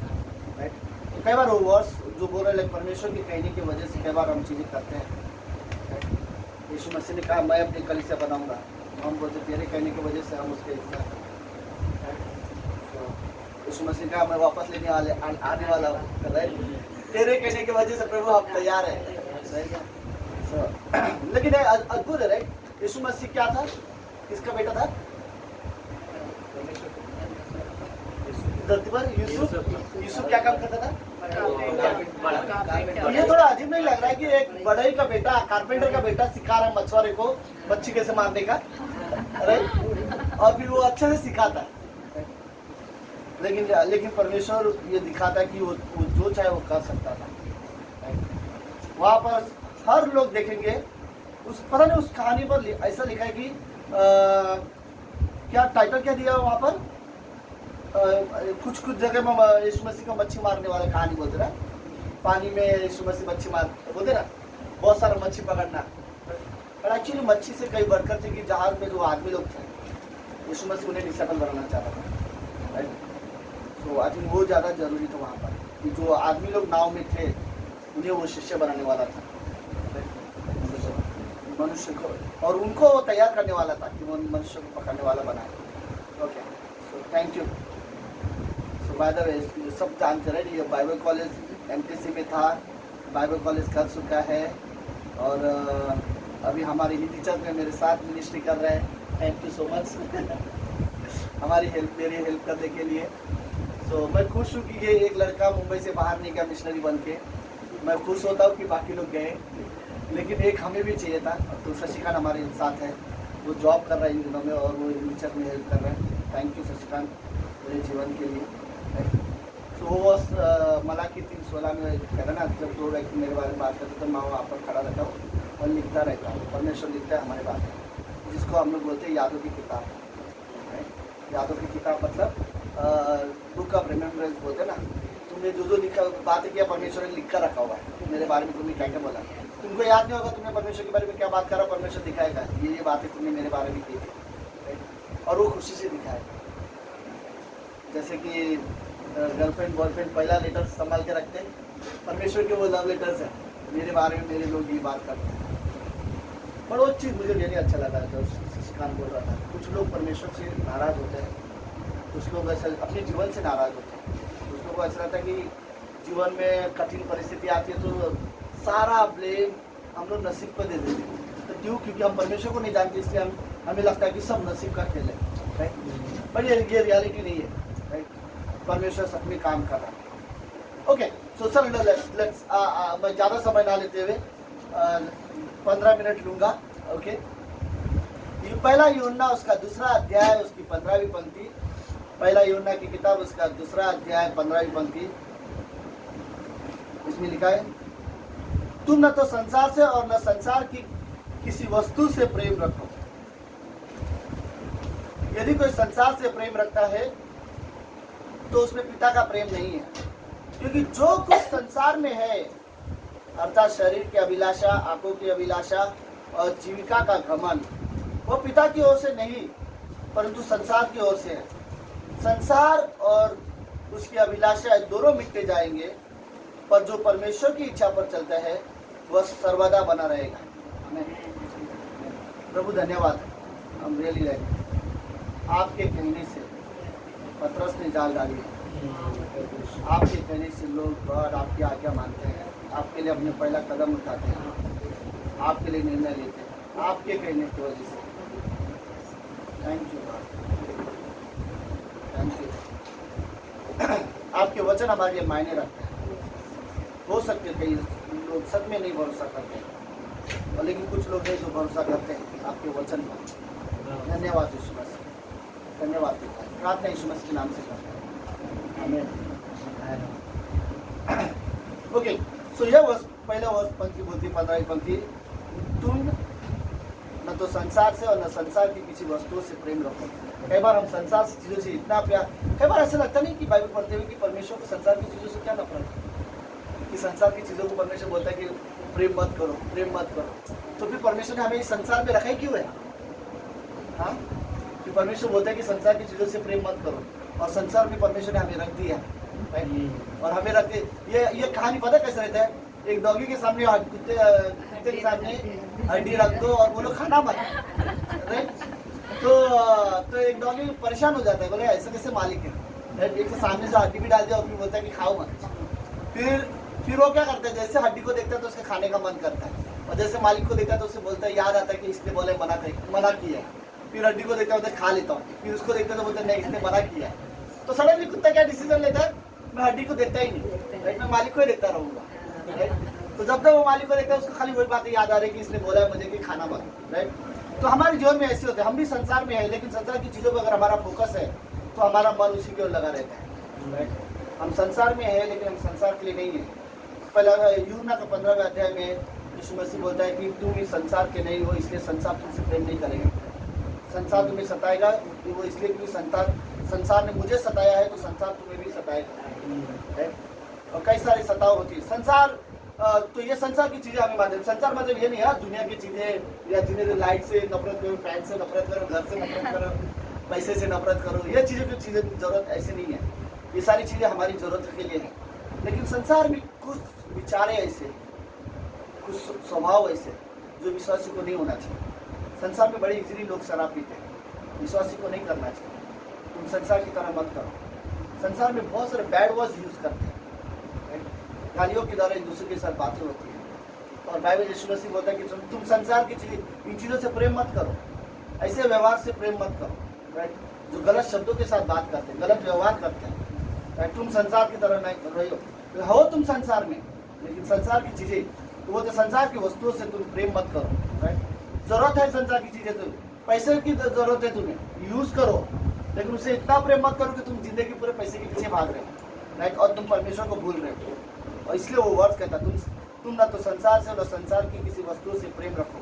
राइट। तो कई बार वो वर्ड्स जो बोल रहे हैं परमेश्वर के कहने की वजह से कई बार हम चीज़ें करते हैं, राइट। यीशु मसीह ने कहा मैं अपनी कलीसिया बनाऊंगा, हम बोलते तेरे कहने की वजह से हम उसके हिस्सा हैं, राइट। तो यीशु मसीह ने कहा मैं वापस लेने आने वाला हूँ, राइट। तेरे कहने की वजह से प्रभु हम तैयार हैं, राइट। लेकिन अद्भुत है, राइट। यीशु मसीह क्या था, किसका बेटा था? धरती पर यूसुफ क्या काम करता था? ये थोड़ा अजीब नहीं लग रहा है कि एक बढ़ई का बेटा, कारपेंटर का बेटा सिखा रहा है मछुआरे को मच्छी कैसे मारने का, राइट। और फिर वो अच्छे से सिखाता है, लेकिन परमेश्वर ये दिखाता है कि वो जो चाहे वो कर सकता था, राइट। वहाँ पर हर लोग देखेंगे उस पता नहीं उस कहानी पर ऐसा लिखा है कि क्या टाइटल क्या दिया वहाँ पर, कुछ जगह में यीशु मसीह का मच्छी मारने वाला कहानी बोलते ना, पानी में यीशु मसीह मच्छी मार बोलते ना, बहुत सारा मच्छी पकड़ना। पर एक्चुअली मच्छी से कई बढ़कर थे कि जहाज में जो आदमी लोग थे यीशु मसीह उन्हें डिसाइपल बनाना चाहता था, राइट। तो आई थिंक वो ज़्यादा जरूरी था वहाँ पर कि जो आदमी लोग नाव में थे उन्हें वो शिष्य बनाने वाला था, मनुष्य को, और उनको वो तैयार करने वाला था कि वो मनुष्य को पकड़ने वाला बनाए। Okay, so thank you. So by the way सब जानते रहे ये बाइबल कॉलेज एमटीसी में था, बाइबल कॉलेज कर चुका है, और अभी हमारे हिंदी चर्च में मेरे साथ मिनिस्ट्री कर रहे हैं। थैंक यू सो मच हमारी मेरी हेल्प करने के लिए। सो मैं खुश हूँ कि ये एक लड़का मुंबई से बाहर नहीं गया मिशनरी बन के। मैं खुश होता हूँ कि बाकी लोग गए, लेकिन एक हमें भी चाहिए था। तो शशिकांत हमारे साथ है, वो जॉब कर रहा है इन दिनों में और वो हिंदी चर्च में हेल्प कर रहे हैं। थैंक यू शशिकांत मेरे जीवन के लिए। तो वो मलाकी 3:16 में कह रहा ना, जब दो व्यक्ति मेरे बारे में बात करते तो मैं वहाँ पर खड़ा रहता हूँ और लिखता रहता हूँ। परमेश्वर लिखता है हमारे बारे में, जिसको हम लोग बोलते हैं यादों की किताब। यादों की किताब मतलब बुक ऑफ रिमेम्बरेंस बोलते हैं ना। तुमने जो लिखा बातें किया परमेश्वर ने लिख कर रखा हुआ है मेरे बारे में, तुमने क्या क्या बोला। तुमको याद नहीं होगा तुमने परमेश्वर के बारे में क्या बात करा, परमेश्वर दिखाएगा ये बातें तुमने मेरे बारे में की थी, और वो खुशी से दिखाएगा। जैसे कि गर्लफ्रेंड बॉयफ्रेंड पहला लेटर संभाल के रखते हैं, परमेश्वर के वो लव लेटर्स हैं मेरे बारे में, मेरे लोग ये बात करते हैं। पर वो चीज़ मुझे रियली अच्छा लगा जो शशिकांत बोल रहा था। कुछ लोग परमेश्वर से नाराज़ होते हैं, कुछ लोग ऐसा अपने जीवन से नाराज़ होते हैं। कुछ लोगों को ऐसा रहता है कि जीवन में कठिन परिस्थिति आती है तो सारा ब्लेम हम लोग नसीब पर दे देते हैं। तो क्यों? क्योंकि हम परमेश्वर को नहीं जानते, इसलिए हमें लगता है कि सब नसीब का खेल है, राइट। पर ये रियलिटी नहीं है, राइट। परमेश्वर सच में काम कर रहा है। ओके, सो सर लेट्स मैं ज़्यादा समय ना लेते हुए 15 मिनट लूँगा। ओके, ये पहला यूहन्ना उसका 2 अध्याय उसकी 15वीं पंक्ति, पहला यूहन्ना की किताब उसका 2 अध्याय 15वीं पंक्ति। इसमें लिखा है, तुम न तो संसार से और न संसार की किसी वस्तु से प्रेम रखो। यदि कोई संसार से प्रेम रखता है तो उसमें पिता का प्रेम नहीं है, क्योंकि जो कुछ संसार में है अर्थात शरीर की अभिलाषा, आंखों की अभिलाषा और जीविका का घमंड, वो पिता की ओर से नहीं परंतु संसार की ओर से है। संसार और उसकी अभिलाषा दोनों मिटते जाएंगे, पर जो परमेश्वर की इच्छा पर चलता है वह सर्वदा बना रहेगा। प्रभु धन्यवाद, हम रियली रहे आपके कहने से पतरस ने जाल डाली है। आपके कहने से लोग गॉड आपकी आज्ञा मानते हैं, आपके लिए अपने पहला कदम उठाते हैं, आपके लिए निर्णय लेते हैं, आपके कहने की वजह से। Thank you God, thank you. आपके वचन हमारे लिए मायने रखते हैं। हो सकते कई लोग सच में नहीं भरोसा करते, और लेकिन कुछ लोग हैं जो भरोसा करते हैं आपके वचन पर। धन्यवाद यीशु मसीह, धन्यवाद। प्रार्थना यीशु मसीह के नाम से करते हैं, आमीन। ओके, सो यह वर्ष पहला वर्ष पंक्ति बोलती 15वीं पंक्ति, तुम न तो संसार से और न संसार की किसी वस्तुओं से प्रेम रखो। कई बार हम संसार की चीज़ों से इतना प्यार, कई बार ऐसा लगता नहीं कि बाइबल पढ़ते हुए कि परमेश्वर को संसार की चीज़ों से क्या नफरत है, कि संसार की चीज़ों को परमेश्वर बोलता है कि प्रेम मत करो, प्रेम मत करो। तो फिर परमेश्वर ने हमें इस संसार में रखा ही क्यों है? हाँ, कि परमेश्वर बोलता है कि संसार की चीज़ों से प्रेम मत करो, और संसार में परमेश्वर ने हमें रख दिया राइट। और हमें रख ये कहानी पता कैसे रहता है, एक डॉगी के सामने कुत्ते के सामने हड्डी रख दो और बोलो खाना मत राइट। तो एक डॉगी परेशान हो जाता है, बोले ऐसे कैसे मालिक है राइट। एक के सामने से हड्डी भी डाल दिया और फिर बोलता है कि खाओ मत। फिर वो क्या करता है, जैसे हड्डी को देखता है तो उसके खाने का मन करता है, और जैसे मालिक को देखता है तो उससे बोलता है, याद आता है कि इसने बोले मना किया है। फिर हड्डी को देखता है तो खा लेता हूँ, फिर उसको देखता है तो बोलता है नहीं इसने मना किया है। तो सडनली कुत्ता क्या डिसीजन लेता है, मैं हड्डी को देखता ही नहीं राइट, मैं मालिक को ही देखता रहूंगा राइट। तो जब तक वो मालिक को देखता है उसको खाली वही बातें याद आ रही है कि इसने बोला है मुझे कि खाना मत राइट। तो हमारे जीवन में ऐसे होते हैं, हम भी संसार में है, लेकिन संसार की चीज़ों पर अगर हमारा फोकस है तो हमारा मन उसी की ओर लगा रहता है राइट। हम संसार में है लेकिन हम संसार के लिए नहीं है। पहला यूहन्ना का 15वें अध्याय में यीशु मसीह बोलता है कि तुम इस संसार के नहीं हो, इसलिए संसार तुमसे प्रेम नहीं करेगा। संसार तुम्हें सताएगा वो इसलिए कि संसार ने मुझे सताया है तो संसार तुम्हें भी सताएगा है? और कई सारी सताव होती है संसार। तो ये संसार की चीज़ें हमें मानते हैं। संसार मतलब ये नहीं है दुनिया की चीज़ें या जिन्हें लाइट से नफरत करो, फैन से नफरत करो, घर से नफरत करो, पैसे से नफरत करो, ये चीज़ें की जरूरत ऐसे नहीं है। ये सारी चीज़ें हमारी ज़रूरत के लिए है। लेकिन संसार में कुछ विचारें ऐसे, कुछ स्वभाव ऐसे जो विश्वासी को नहीं होना चाहिए। संसार में बड़े इजीली लोग शराब पीते हैं, विश्वासी को नहीं करना चाहिए। तुम संसार की तरह मत करो। संसार में बहुत सारे बैड वर्ड्स यूज़ करते हैं, गालियों के द्वारा एक दूसरे के साथ बातें होती है। और बाइबल यीशु मसीह बोलता है कि तुम संसार की इन चीज़ों से प्रेम मत करो, ऐसे व्यवहार से प्रेम मत करो राइट, जो गलत शब्दों के साथ बात करते हैं, गलत व्यवहार करते हैं राइट। तुम संसार की तरह नहीं हो तुम संसार में, लेकिन संसार की चीज़ें तो वो तो संसार की वस्तुओं से तुम प्रेम मत करो राइट। जरूरत है संसार की चीज़ें, तो पैसे की जरूरत है तुम्हें, यूज़ करो, लेकिन उसे इतना प्रेम मत करो कि तुम जिंदगी पूरे पैसे के पीछे भाग रहे हो राइट, और तुम परमेश्वर को भूल रहे हो। और इसलिए वो वर्ड कहता तुम ना तो संसार से ना संसार की किसी वस्तु से प्रेम रखो।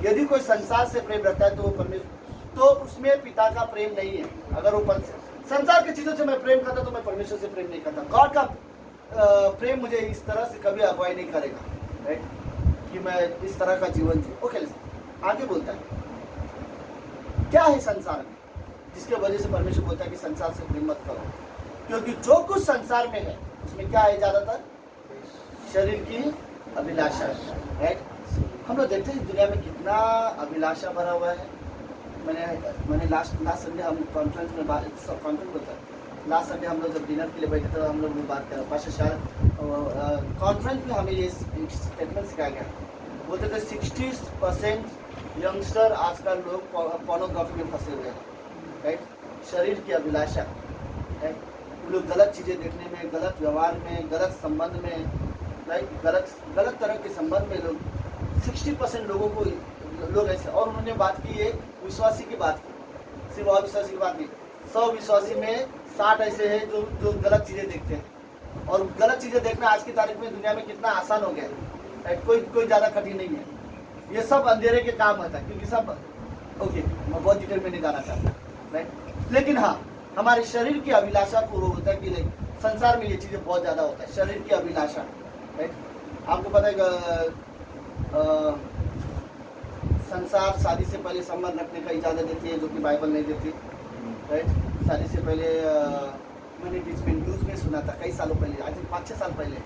यदि कोई संसार से प्रेम रखता है तो वो परमेश्वर तो उसमें पिता का प्रेम नहीं है। अगर वो संसार की चीज़ों से मैं प्रेम करता तो मैं परमेश्वर से प्रेम नहीं करता। गॉड का प्रेम मुझे इस तरह से कभी अगुवाई नहीं करेगा राइट, कि मैं इस तरह का जीवन जीऊँ। ओके, आगे बोलता है क्या है संसार में, जिसके वजह से परमेश्वर बोलता है कि संसार से प्रेम मत करो, क्योंकि जो कुछ संसार में है उसमें क्या है, ज़्यादातर शरीर की अभिलाषा राइट। हम लोग देखते हैं दुनिया में कितना अभिलाषा भरा हुआ है। मैंने लास्ट संडे हम कॉन्फ्रेंस में लास्ट संडे हम लोग जब डिनर के लिए बैठे थे हम लोग बात कर पाशा शायद कॉन्फ्रेंस में हमें ये स्टेटमेंट सिखाया गया। बोलते थे 60% यंगस्टर आजकल लोग पोर्नोग्राफी में फंसे हुए हैं राइट, शरीर की अभिलाषा राइट। वो लोग गलत चीज़ें देखने में, गलत व्यवहार में, गलत संबंध में राइट, गलत तरह के संबंध में लोग 60% लोगों को लोग ऐसे। और उन्होंने बात की है विश्वासी की बात की, सिर्फ अविश्वासी की बात नहीं। 100 विश्वासी में 60 ऐसे हैं जो गलत चीज़ें देखते हैं। और गलत चीज़ें देखना आज की तारीख में दुनिया में कितना आसान हो गया राइट, कोई ज़्यादा कठिन नहीं है। ये सब अंधेरे के काम होता है, क्योंकि सब ओके मैं बहुत डिटेल में नहीं जाना चाहता राइट। लेकिन हाँ, हमारे शरीर की अभिलाषा को वो होता है कि संसार में ये चीज़ें बहुत ज़्यादा होता है, शरीर की अभिलाषा राइट। आपको पता है संसार शादी से पहले संबंध रखने का इजाज़त देती है, जो कि बाइबल नहीं देती राइट। शादी से पहले मैंने बीच में न्यूज़ में सुना था कई सालों पहले, आज 5-6 साल पहले,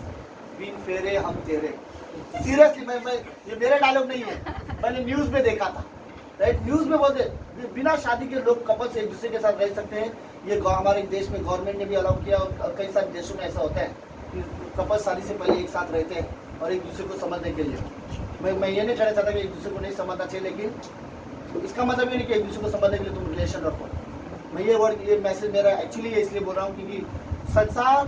बिन फेरे हम तेरे। सीरियसली मैं ये मेरे डायलॉग नहीं है, मैंने न्यूज़ में देखा था राइट। न्यूज़ में बोलते बिना शादी के लोग कपल्स एक दूसरे के साथ रह सकते हैं। ये हमारे देश में गवर्नमेंट ने भी अलाउ किया, और कई सारे देशों में ऐसा होता है कि कपल्स शादी से पहले एक साथ रहते हैं और एक दूसरे को समझने के लिए। मैं ये नहीं कहना चाहता कि एक दूसरे को नहीं समझना चाहिए, लेकिन तो इसका मतलब ये नहीं कि एक दूसरे को समझने के लिए तुम रिलेशन रखो। मैं ये मैसेज मेरा एक्चुअली ये इसलिए बोल रहा हूँ क्योंकि संसार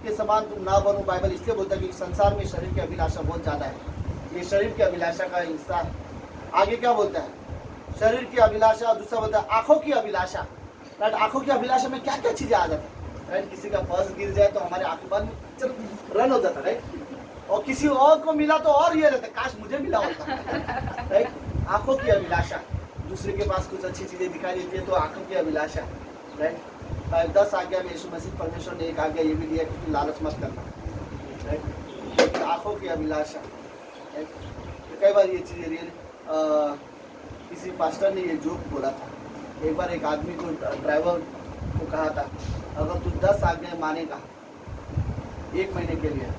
के समान तुम ना बनो। बाइबल इसलिए बोलता है कि संसार में शरीर की अभिलाषा बहुत ज़्यादा है, ये शरीर की अभिलाषा का हिस्सा है। आगे क्या बोलता है, शरीर की अभिलाषा, और दूसरा बोलता है आँखों की अभिलाषा राइट। आँखों की अभिलाषा में क्या क्या चीज़ें आ जाती है राइट। किसी का पर्स गिर जाए तो हमारे आँखें बंद रन हो जाता है राइट, और किसी और को मिला तो और ये रहता है काश मुझे मिला होता राइट। आँखों की अभिलाषा, दूसरे के पास कुछ अच्छी चीज़ें दिखाई देती है तो आँखों की अभिलाषा राइट। 10 आज्ञा में यीशु मसीह परमेश्वर ने एक आज्ञा ये भी दिया कि लालच मत करना राइट। आँखों की अभिलाषा राइट। तो कई बार ये चीज़ें रियल किसी पास्टर ने ये जोक बोला था एक बार एक आदमी को ड्राइवर को कहा था, अगर तू 10 आज्ञाएं मानेगा 1 महीने के लिए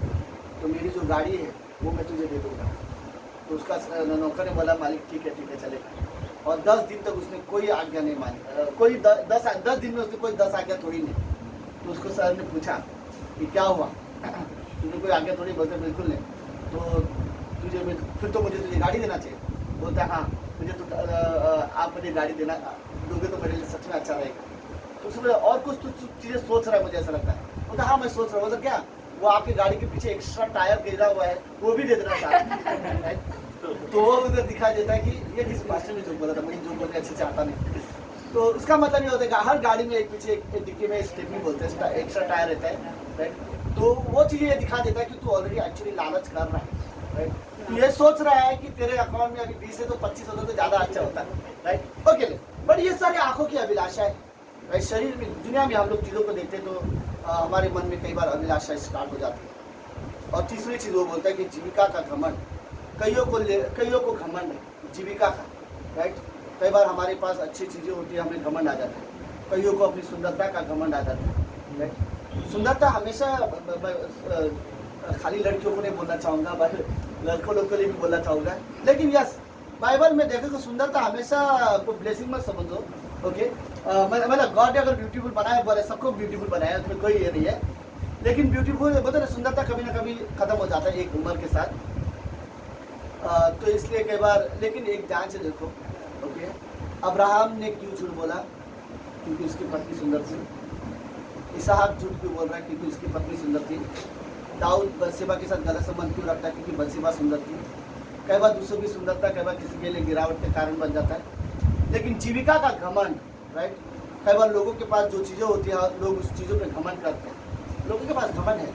तो मेरी जो गाड़ी है वो मैं तुझे दे दूँगा। तो उसका नौकर ने बोला मालिक ठीक है चलेगा। और 10 दिन तक उसने कोई आज्ञा नहीं मानी, कोई 10 दिन में उसने कोई 10 आज्ञा थोड़ी नहीं। तो उसको सर ने पूछा कि क्या हुआ, तुझे कोई आज्ञा थोड़ी? बोलते बिल्कुल नहीं। तो तुझे फिर तो मुझे तुझे गाड़ी देना चाहिए। बोलता हाँ मुझे तो आप मुझे गाड़ी देना दोगे तो मेरे लिए सच में अच्छा रहेगा। तो उसमें और कुछ चीज़ें सोच रहा है, मुझे ऐसा लगता है। बोलता हाँ मैं सोच रहा हूँ। बोलता क्या? वो आपकी गाड़ी के पीछे एक्स्ट्रा टायर गिरा हुआ है, वो भी दे देना चाहता है। तो वो उधर दिखाई देता है कि ये किस भाषा में जो बोला था, मुझे जो बोलने अच्छे से आता नहीं। तो उसका मतलब ये होता है कि हर गाड़ी में एक पीछे एक डिक्की में स्टेपनी बोलते हैं, एक्स्ट्रा टायर रहता है, राइट। तो वो चीज़ ये दिखा देता है कि तू ऑलरेडी एक्चुअली लालच कर रहा है, राइट। तू ये सोच रहा है कि तेरे अकाउंट में अभी 20 है तो 25 होता तो ज़्यादा अच्छा होता है, राइट। ओके, बट ये सारी आंखों की अभिलाषा है, राइट। शरीर में, दुनिया में हम लोग चीज़ों को देखते हैं तो हमारे मन में कई बार अभिलाषा स्टार्ट हो जाती है। और तीसरी चीज़ वो बोलता है कि जीविका का घमंड, कईयों को घमंड है जीविका का, राइट। कई बार हमारे पास अच्छी चीज़ें होती है, हमें घमंड आ जाता है। कईयों को अपनी सुंदरता का घमंड आ जाता है, राइट। सुंदरता हमेशा खाली लड़कियों को नहीं बोलना चाहूँगा, लड़कों लोग के लिए भी बोलना चाहूँगा। लेकिन यस, बाइबल में देखो कि सुंदरता हमेशा को ब्लेसिंग मत समझो, ओके। मतलब गॉड ने अगर ब्यूटीफुल बनाया, बोले सबको ब्यूटीफुल बनाया, उसमें कोई ये नहीं है। लेकिन ब्यूटीफुल बोलते ना, सुंदरता कभी ना कभी खत्म हो जाता है एक उम्र के साथ। तो इसलिए कई बार, लेकिन एक ध्यान से देखो, ओके। अब्राहम ने क्यों झूठ बोला? क्योंकि उसकी पत्नी सुंदर थी। इसहाक झूठ क्यों बोल रहा है? क्योंकि उसकी पत्नी सुंदर थी। दाऊद बत्शेबा के साथ गलत संबंध क्यों रखता है? क्योंकि बत्शेबा सुंदर थी। कई बार दूसरों की सुंदरता कई बार किसी के लिए गिरावट के कारण बन जाता है। लेकिन जीविका का घमंड, राइट। कई बार लोगों के पास जो चीज़ें होती हैं, लोग उस चीज़ों पर घमंड करते हैं। लोगों के पास घमंड है,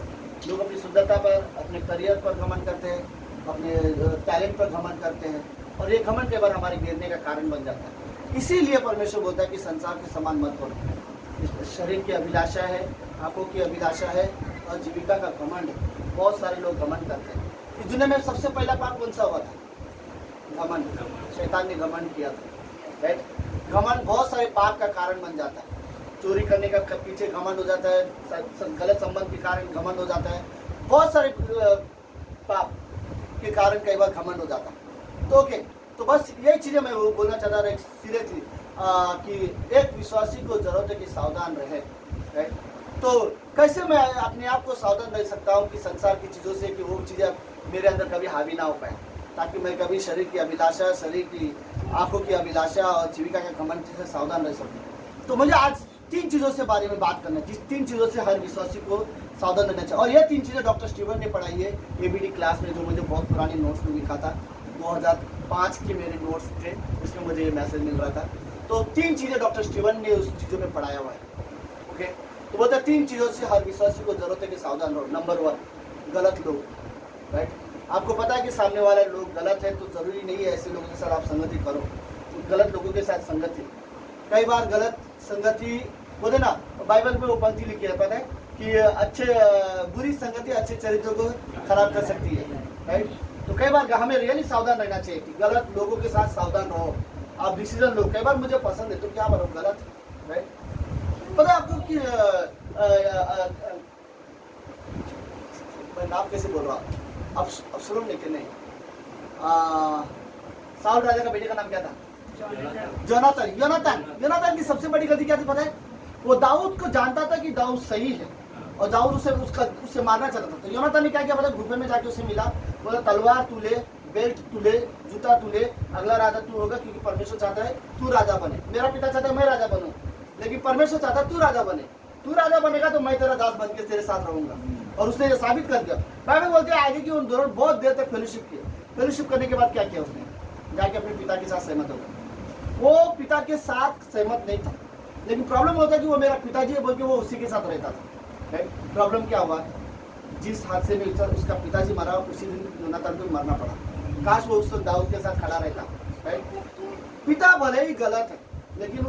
लोग अपनी सुंदरता पर, अपने करियर पर घमंड करते हैं, अपने टैलेंट पर घमंड करते हैं, और ये घमंड कई बार हमारे गिरने का कारण बन जाता है। इसीलिए परमेश्वर बोलता है कि संसार के समान मत बनो। इसमें शरीर की अभिलाषा है, आंखों की अभिलाषा है, और जीविका का घमंड है। बहुत सारे लोग घमंड करते हैं। इस दुनिया में सबसे पहला पाप कौन सा हुआ था? घमंड। शैतान ने घमंड किया था, राइट। घमंड बहुत सारे पाप का कारण बन जाता है। चोरी करने का पीछे घमंड हो जाता है, गलत संबंध के कारण घमंड हो जाता है, बहुत सारे पाप के कारण कई बार घमंड हो जाता है। तो ओके, तो बस यही चीज़ें मैं बोलना चाहता रहा सीरियसली, कि एक विश्वासी को जरूरत है कि सावधान रहे, राइट। तो कैसे मैं अपने आप को सावधान रह सकता हूँ कि संसार की चीज़ों से, कि वो चीज़ें मेरे अंदर कभी हावी ना हो पाए, ताकि मैं कभी शरीर की अभिलाषा, शरीर की आंखों की अभिलाषा और जीविका के घमंड से सावधान रह सकूँ। तो मुझे आज 3 चीज़ों से बारे में बात करना है, जिस 3 चीज़ों से हर विश्वासी को सावधान रहना चाहिए। और ये 3 चीज़ें डॉक्टर स्टीवन ने पढ़ाई है ABD क्लास में, जो मुझे बहुत पुरानी नोट्स में लिखा था। 2005 के मेरे नोट्स थे, उसमें मुझे ये मैसेज मिल रहा था। तो 3 चीज़ें डॉक्टर स्टीवन ने उस चीज़ों में पढ़ाया हुआ है, ओके। तो बोलते 3 चीज़ों से हर विश्वासी को जरूरत है कि सावधान रहो। नंबर 1, गलत लोग, राइट। आपको पता है कि सामने वाले लोग गलत है, तो ज़रूरी नहीं है ऐसे लोगों के साथ आप संगति करो। तो गलत लोगों के साथ संगति, कई बार गलत संगति बोले ना, बाइबल में वो पंक्ति लिखी है, पता है कि बुरी संगति अच्छे चरित्र को खराब कर सकती है, राइट। तो कई बार हमें रियली सावधान रहना चाहिए कि गलत लोगों के साथ सावधान रहो। आप डिसीजन लो, कई बार मुझे पसंद है तो क्या करो, गलत, राइट। पता है आपको कि मैं नाम कैसे बोल रहा हूँ, अब्सलोम, लेकिन नहीं, साउल राजा का बेटे का नाम क्या था? योनातान की सबसे बड़ी गलती क्या थी पता है? वो दाऊद को जानता था कि दाऊद सही है, और दाऊद उससे मारना चाहता था। तो योनातान ने क्या किया पता है? गुफे में जाके उसे मिला, बोला तलवार तू ले, बेल्ट तू ले, जूता तू ले, अगला राजा तू होगा, क्योंकि परमेश्वर चाहता है तू राजा बने। मेरा पिता चाहता है मैं राजा बनूं, लेकिन परमेश्वर चाहता है तू राजा बने। तू राजा बनेगा तो मैं तेरा दास बन के तेरे साथ रहूंगा। और उसने ये साबित कर दिया। बाइबल बोलते हैं आगे कि उन दोनों बहुत देर तक फेलोशिप किए। फेलोशिप करने के बाद क्या किया उसने? जाके अपने पिता के साथ सहमत हो गया। वो पिता के साथ सहमत नहीं था, लेकिन प्रॉब्लम होता है कि वो मेरा पिताजी है बोल के वो उसी के साथ रहता था। प्रॉब्लम क्या हुआ? जिस हादसे में उसका पिताजी मरा, उसी दिन योनातान को मरना पड़ा। काश वो उस दाऊद के साथ खड़ा रहता, राइट। पिता भले ही गलत है, लेकिन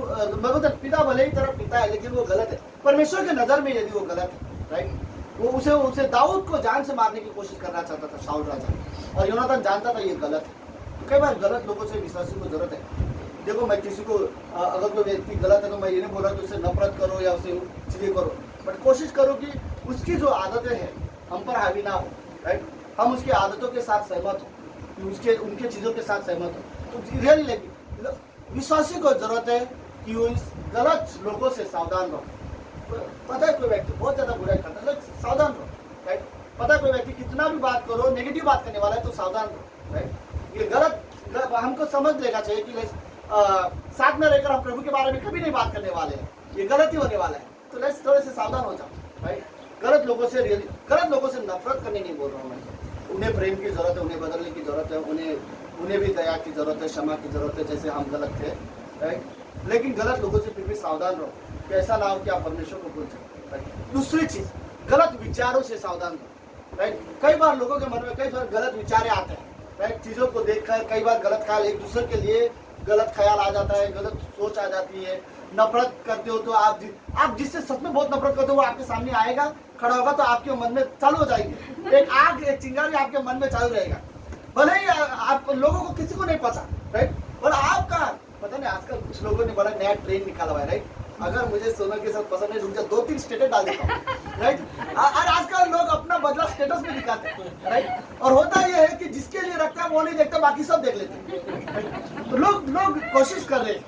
पिता भले ही तेरा पिता है, लेकिन वो गलत है परमेश्वर के नजर में। यदि वो गलत है, राइट, वो उसे दाऊद को जान से मारने की कोशिश करना चाहता था शाऊल राजा, और योनातान जानता था ये गलत है। तो कई बार गलत लोगों से विश्वासी को जरूरत है देखो मैं किसी को अगर कोई व्यक्ति गलत है तो मैं ये नहीं बोल रहा कि उससे नफरत करो या उसे चीज़ें करो, बट कोशिश करो कि उसकी जो आदतें हैं हम पर हावी ना हो, राइट। हम उसकी आदतों के साथ सहमत हो, उसके उनके चीज़ों के साथ सहमत हो, तो रियली लगी विश्वासी को जरूरत है कि वो इस गलत लोगों से सावधान रहो। पता है कोई व्यक्ति बहुत ज़्यादा बुराई करता है, लेकिन सावधान रहो, राइट। पता है कोई व्यक्ति कितना भी बात करो, नेगेटिव बात करने वाला है तो सावधान रहो, राइट। ये गलत हमको समझ लेना चाहिए कि साथ में रहकर हम प्रभु के बारे में कभी नहीं बात करने वाले हैं, ये गलत ही होने वाला है, तो लेट्स थोड़े से सावधान हो जाओ, राइट। गलत लोगों से नफरत करने नहीं बोल रहा हूँ मैं, उन्हें प्रेम की जरूरत है, उन्हें बदलने की जरूरत है, उन्हें भी दया की जरूरत है, क्षमा की जरूरत है, जैसे हम गलत थे, राइट। लेकिन गलत लोगों से फिर भी सावधान रहो कि ऐसा ना हो कि आप परमेश्वर को भूल जाए, राइट। दूसरी चीज, गलत विचारों से सावधान रहो, राइट। कई बार लोगों के मन में कई बार गलत विचार आते हैं, राइट। चीजों को देखकर कई बार गलत ख्याल, एक दूसरे के लिए गलत ख्याल आ जाता है, गलत सोच आ जाती है। नफरत करते हो तो आप जिससे सच में बहुत नफरत करते हो वो आपके सामने आएगा, खड़ा होगा तो आपके मन में चालू हो जाएगी एक आग, एक चिंगारी आपके मन में चालू रहेगा, भले ही आप लोगों को किसी को नहीं पता, राइट। पर आपका पता नहीं, आजकल कुछ लोगों ने बड़ा नया ट्रेंड निकाला हुआ है, राइट। अगर मुझे सोनल के साथ पसंद नहीं, रुक जा 2-3 स्टेटस डाल देता हूँ, राइट। और आजकल लोग अपना बदला स्टेटस में दिखाते हैं, राइट। और होता यह है कि जिसके लिए रखता है वो नहीं देखता, बाकी सब देख लेते हैं। तो लोग कोशिश कर रहे हैं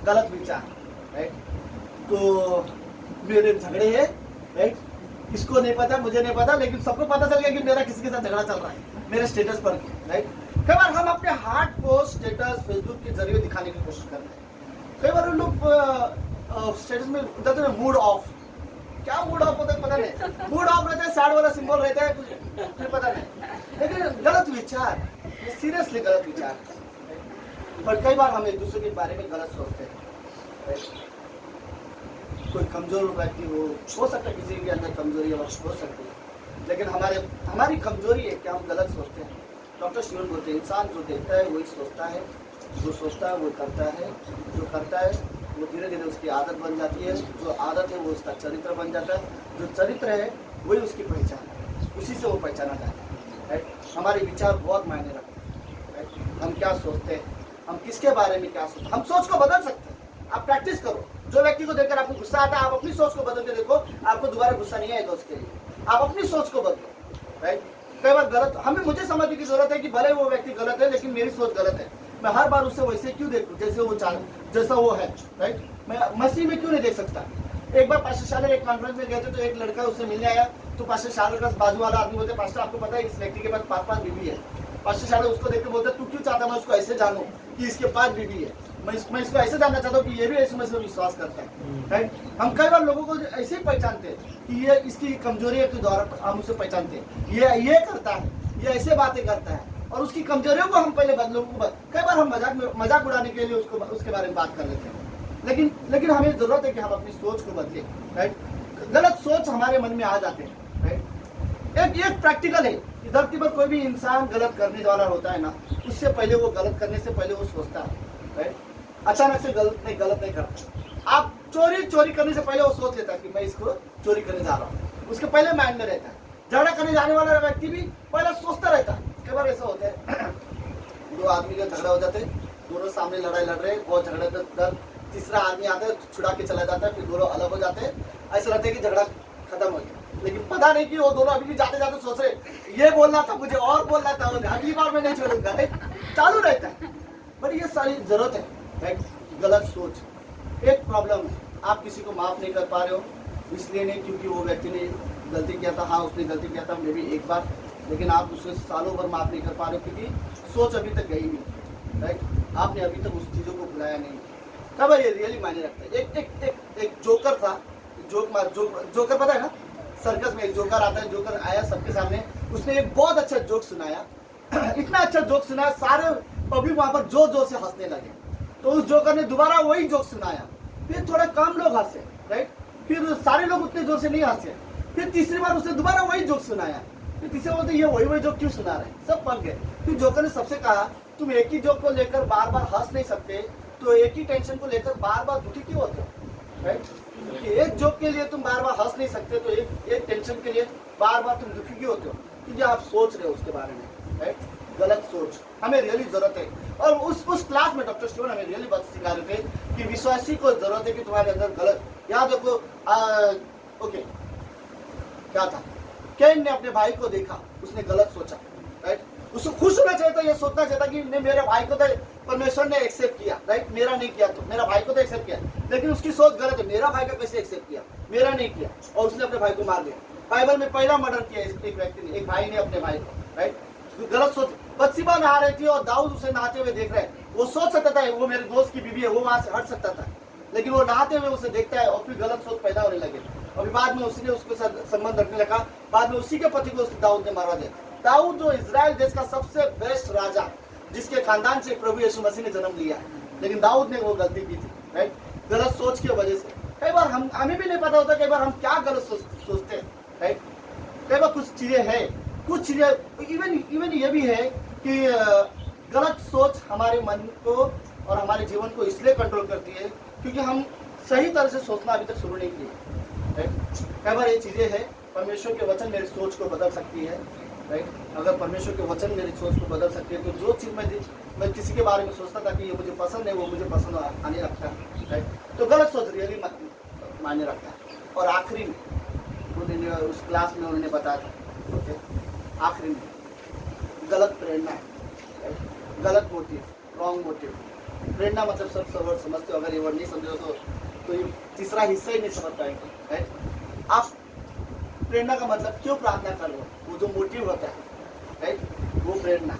गलत विचार, राइट। तो मेरे झगड़े हैं, राइट। किसको नहीं पता, मुझे नहीं पता, लेकिन सबको पता चल गया कि मेरा किसी के साथ झगड़ा चल रहा है मेरे स्टेटस पर, राइट। कई बार हम अपने हार्ट को स्टेटस फेसबुक के जरिए दिखाने की कोशिश करते हैं। कई बार लोग स्टेटस में बताते हैं मूड ऑफ, क्या मूड ऑफ होता है पता नहीं, मूड ऑफ रहता है, सैड वाला सिंबल रहता है, कुछ पता नहीं। लेकिन गलत विचार, सीरियसली गलत विचार, पर कई बार हम एक दूसरे के बारे में गलत सोचते हैं। कोई कमजोर व्यक्ति हो सकता है, किसी के अंदर कमजोरी हो सकती है, लेकिन हमारी कमजोरी है कि हम गलत सोचते हैं। डॉक्टर स्टीवन बोलते हैं इंसान जो देखता है वही सोचता है, जो सोचता है वो करता है, जो करता है वो धीरे धीरे उसकी आदत बन जाती है, जो आदत है वो उसका चरित्र बन जाता है, जो चरित्र है वही उसकी पहचान है, उसी से वो पहचाना जाता है, राइट। हमारे विचार बहुत मायने रखते हैं, राइट। हम क्या सोचते हैं, हम किसके बारे में क्या सोचते हैं, हम सोच को बदल सकते हैं। आप प्रैक्टिस करो, जो व्यक्ति को देखकर आपको गुस्सा आता है आप अपनी सोच को बदल के देखो, आपको दोबारा गुस्सा नहीं आएगा उसके लिए। आप अपनी सोच को बदलो, राइट। कई बार गलत मुझे समझने की जरूरत है कि भले वो व्यक्ति गलत है लेकिन मेरी सोच गलत है, मैं हर बार उससे वैसे क्यों देखूं जैसा वो है, राइट। मैं मसीह में क्यों नहीं देख सकता। एक बार पास्टर शाले एक कॉन्फ्रेंस में गए थे, तो एक लड़का उससे मिलने आया, तो पास्टर शाले का बाजू वाला आदमी बोलते पास्टर आपको पता है इस व्यक्ति के पास 5 बीवी है। पास्टर शाले उसको देख के बोलते तू क्यों चाहता मैं उसको ऐसे जानूं कि इसके 5 बीवी है, मैं इसको ऐसे जानना चाहता हूँ कि ये भी ऐसे में विश्वास करता है, राइट। हम कई बार लोगों को ऐसे ही पहचानते हैं कि ये इसकी कमजोरी के द्वारा हम उसे पहचानते हैं, ये करता है, ये ऐसे बातें करता है, और उसकी कमजोरियों को हम पहले कई बार हम मजाक उड़ाने के लिए उसके बारे में बात कर लेते हैं। लेकिन हमें जरूरत है कि हम अपनी सोच को बदले, राइट। गलत सोच हमारे मन में आ जाते हैं, राइट। एक प्रैक्टिकल है, धरती पर कोई भी इंसान गलत करने वाला होता है ना, उससे पहले वो गलत करने से पहले वो सोचता है, राइट। अचानक से गलत नहीं करता। आप चोरी करने से पहले वो सोच लेता है कि मैं इसको चोरी करने जा रहा हूँ, उसके पहले माइंड में रहता है। झगड़ा करने जाने वाला व्यक्ति भी पहले सोचता रहता है। कई बार ऐसा होता है 2 आदमी का झगड़ा हो जाते हैं, दोनों सामने लड़ाई लड़ रहे हैं, और झगड़े दर तीसरा आदमी आता है, छुड़ा के चला जाता है, फिर दोनों अलग हो जाते हैं। ऐसा लगता है कि झगड़ा खत्म हो गया, लेकिन पता नहीं कि वो दोनों अभी भी जाते जाते सोच रहे ये बोलना था मुझे और बोलना था, अगली बार मैं नहीं छोड़ूंगा, चालू रहता है। बट ये सारी जरूरत है, राइट। गलत सोच एक प्रॉब्लम है। आप किसी को माफ नहीं कर पा रहे हो, इसलिए नहीं क्योंकि वो व्यक्ति ने गलती किया था, हाँ उसने गलती किया था मे भी एक बार, लेकिन आप उसे सालों भर माफ नहीं कर पा रहे हो क्योंकि सोच अभी तक गई नहीं, राइट। आपने अभी तक उस चीज़ों को भुलाया नहीं। तब ये रियली मायने रखता है। एक जोकर था, जोकर पता है ना, सर्कस में एक जोकर आता है, जोकर आया सबके सामने, उसने एक बहुत अच्छा जोक सुनाया इतना अच्छा जोक सुनाया, सारे पब्लिक वहां पर जोर जोर से हंसने लगे। तो उस जोकर ने दोबारा वही जोक सुनाया, फिर थोड़ा कम लोग हंसे, राइट। फिर सारे लोग उतने जोर से नहीं हंसे, फिर तीसरी बार उसने दोबारा वही जोक सुनाया, फिर तीसरे बोलते ये वही जोक क्यों सुना रहे, सब पक गए। फिर जोकर ने सबसे कहा तुम एक ही जोक को लेकर बार बार हंस नहीं सकते, तो एक ही टेंशन को लेकर बार बार दुखी क्यों होते हो, राइट। क्योंकि एक जोक के लिए तुम बार बार हंस नहीं सकते, तो एक टेंशन के लिए बार बार तुम दुखी क्यों होते हो, क्योंकि आप सोच रहे हो उसके बारे में, राइट। गलत सोच हमें रियली जरूरत है। और उस क्लास में डॉक्टर स्टीवन हमें रियली बात सिखा रहे थे कि विश्वासी को जरूरत है कि तुम्हारे अंदर गलत, याद रखो। ओके, क्या था, कैन ने अपने भाई को देखा, उसने गलत सोचा, राइट। उसको खुश होना चाहिए था, ये सोचना चाहिए था कि मेरे भाई को तो परमेश्वर ने एक्सेप्ट किया, राइट, मेरा नहीं किया, तो मेरा भाई को तो एक्सेप्ट किया, लेकिन उसकी सोच गलत है, मेरा भाई का कैसे एक्सेप्ट किया, मेरा नहीं किया, और उसने अपने भाई को मार दिया। बाइबल में पहला मर्डर किया एक व्यक्ति ने, एक भाई ने अपने भाई को, राइट, गलत सोच। बत्सिबा नहा रही थी और दाऊद उसे नहाते हुए देख रहे हैं, वो सोच सकता था वो मेरे दोस्त की बीवी है, वो वहां से हट सकता था, लेकिन वो नहाते हुए उसे देखता है और फिर गलत सोच पैदा होने लगे। अभी बाद में उसने उसके साथ संबंध रखने लगा, बाद में उसी के पति को दाऊद ने मारा दिया। दाऊद जो इजराइल देश का सबसे बेस्ट राजा, जिसके खानदान से प्रभु यीशु मसीह ने जन्म लिया, लेकिन दाऊद ने वो गलती की थी, राइट, गलत सोच की वजह से। कई बार हमें भी नहीं पता होता, कई बार हम क्या गलत सोचते हैं, राइट। कई बार कुछ चीजें हैं, कुछ चीजें इवन ये भी है कि गलत सोच हमारे मन को और हमारे जीवन को इसलिए कंट्रोल करती है क्योंकि हम सही तरह से सोचना अभी तक शुरू नहीं किए, राइट। कई बार ये चीजें हैं, परमेश्वर के वचन मेरी सोच को बदल सकती है, राइट। अगर परमेश्वर के वचन मेरी सोच को बदल सकती है तो जो चीज़ मैं किसी के बारे में सोचता था कि ये मुझे पसंद है, वो मुझे पसंद आने लगता है, राइट। तो गलत सोच रियली मायने रखता है। और आखिरी में उन्होंने उस क्लास में उन्होंने बताया था, ओके, आखिरी में गलत प्रेरणा, गलत मोटिव, रॉन्ग मोटिव। प्रेरणा मतलब सब वर्ड समझते हो, अगर ये वर्ड नहीं समझो तो ये तीसरा हिस्सा ही नहीं समझ पाएंगे, राइट। आप प्रेरणा का मतलब क्यों प्रार्थना कर रहे हो, वो जो मोटिव होता है, राइट, वो प्रेरणा,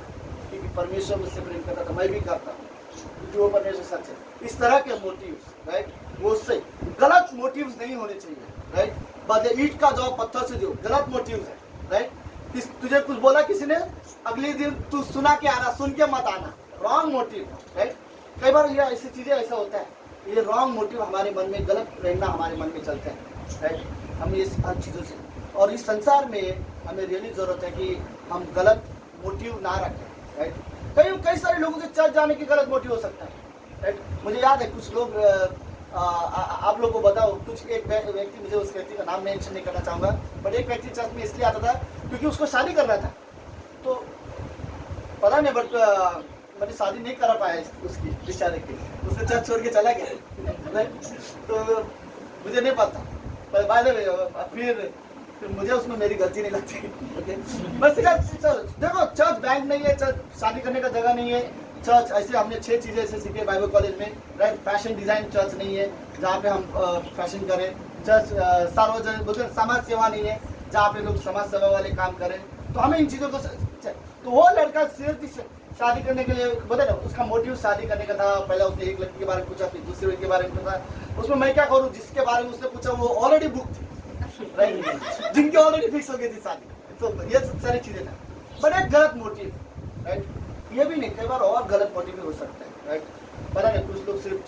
क्योंकि परमेश्वर मुझसे प्रेम करता था, मैं भी करता हूँ क्योंकि वो परमेश्वर सच है। इस तरह के मोटिव्स, राइट, वो उससे गलत मोटिव्स नहीं होने चाहिए, राइट। बदले ईंट का जवाब पत्थर से दो, गलत मोटिव्स है, राइट। तुझे कुछ बोला किसी ने, अगले दिन तू सुना के आना, सुन के मत आना, रॉन्ग मोटिव, राइट। कई बार ये ऐसी चीजें ऐसा होता है, ये रॉन्ग मोटिव हमारे मन में, गलत प्रेरणा हमारे मन में चलते हैं, राइट। हम ये हर चीज़ों से, और इस संसार में हमें रियली जरूरत है कि हम गलत मोटिव ना रखें, राइट। कई सारे लोगों के चर्च जाने की गलत मोटिव हो सकता है, राइट। मुझे याद है कुछ लोग, आप लोगों को बताओ, कुछ एक व्यक्ति, मुझे उस व्यक्ति का नाम मेंशन नहीं करना चाहूँगा, बट एक व्यक्ति चर्च में इसलिए आता था क्योंकि उसको शादी करना था, तो पता नहीं, बट मैंने शादी नहीं करा पाया उसकी बेचारे की, उसने चर्च छोड़ के चला गया, राइट। तो मुझे नहीं पता, पर बाय द वे फिर मुझे उसमें मेरी गलती नहीं लगती, ओके। बस देखो, चर्च बैंक नहीं है, चर्च शादी करने का जगह नहीं है, चर्च ऐसे हमने 6 चीज़ें ऐसे सीखे बाइबल कॉलेज में, राइट। फैशन डिज़ाइन चर्च नहीं है जहाँ पे हम फैशन करें, चर्च सार्वजनिक बोलते समाज सेवा नहीं है जहाँ पे लोग समाज सेवा वाले काम करें। तो हमें इन चीज़ों को, तो वो लड़का सिर्फ शादी करने के लिए बोले ना, उसका मोटिव शादी करने का था। पहले उसने एक लड़की के बारे में पूछा, फिर दूसरे लड़की के बारे में पूछा, उसमें मैं क्या करूँ, जिसके बारे में उसने पूछा वो ऑलरेडी बुक थी, राइट, जिनकी ऑलरेडी फिक्स हो गई थी शादी, तो ये सारी चीज़ें था, बट एक गलत मोटिव, राइट। ये भी नहीं, कई बार और गलत मोटिव भी हो सकता है, राइट। पता नहीं, कुछ लोग सिर्फ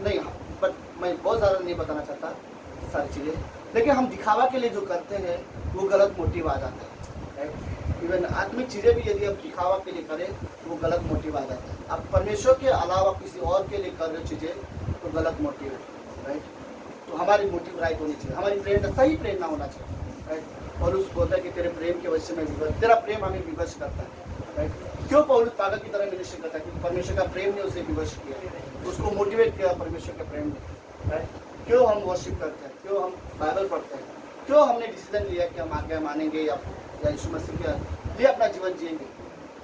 नहीं, बट मैं बहुत ज़्यादा नहीं बताना चाहता सारी चीज़ें, लेकिन हम दिखावा के लिए जो करते हैं वो गलत मोटिव आ जाता है, राइट। इवन आत्मिक चीज़ें भी यदि हम दिखावा के लिए करें वो गलत मोटिव आ जाता है। आप परमेश्वर के अलावा किसी और के लिए कर रहे चीज़ें तो गलत मोटिव है, राइट। तो हमारी मोटिव राइट होनी चाहिए, हमारी प्रेरणा सही प्रेरणा होना चाहिए, राइट। और उसको होता है कि तेरे प्रेम की वजह से मैं विवश, तेरा प्रेम हमें विवश करता है, राइट। क्यों पौलुस पागल की तरह मिनिस्ट्री करता है, क्योंकि परमेश्वर का प्रेम ने उसे विवश किया, उसको मोटिवेट किया परमेश्वर के प्रेम ने, राइट। क्यों हम वर्शिप करते हैं, क्यों हम बाइबल पढ़ते हैं, क्यों हमने डिसीजन लिया कि हम आज्ञा मानेंगे या यीशु मसीह के लिए अपना जीवन जिएंगे,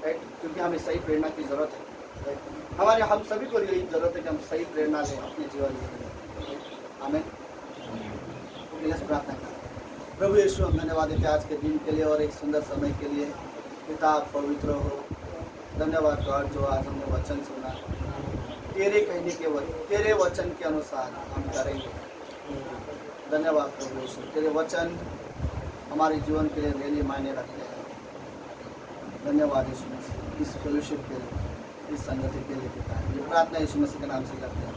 राइट। क्योंकि हमें सही प्रेरणा की जरूरत है, राइट। हम सभी को यही जरूरत है कि हम सही प्रेरणा लें अपने जीवन में, आमीन। प्रार्थना करें। प्रभु यीशु, हम धन्यवाद देते हैं आज के दिन के लिए और एक सुंदर समय के लिए। पिता पवित्र हो, धन्यवाद गॉड जो आज हमने वचन सुना, तेरे कहने के तेरे वचन के अनुसार हम करेंगे। धन्यवाद प्रभु यीशु, तेरे वचन हमारे जीवन के लिए रियली मायने रखते हैं। धन्यवाद यीशु मसीह, इस फेलोशिप के लिए, इस संगति के लिए पिता। ये प्रार्थना यीशु मसीह के नाम से करते हैं।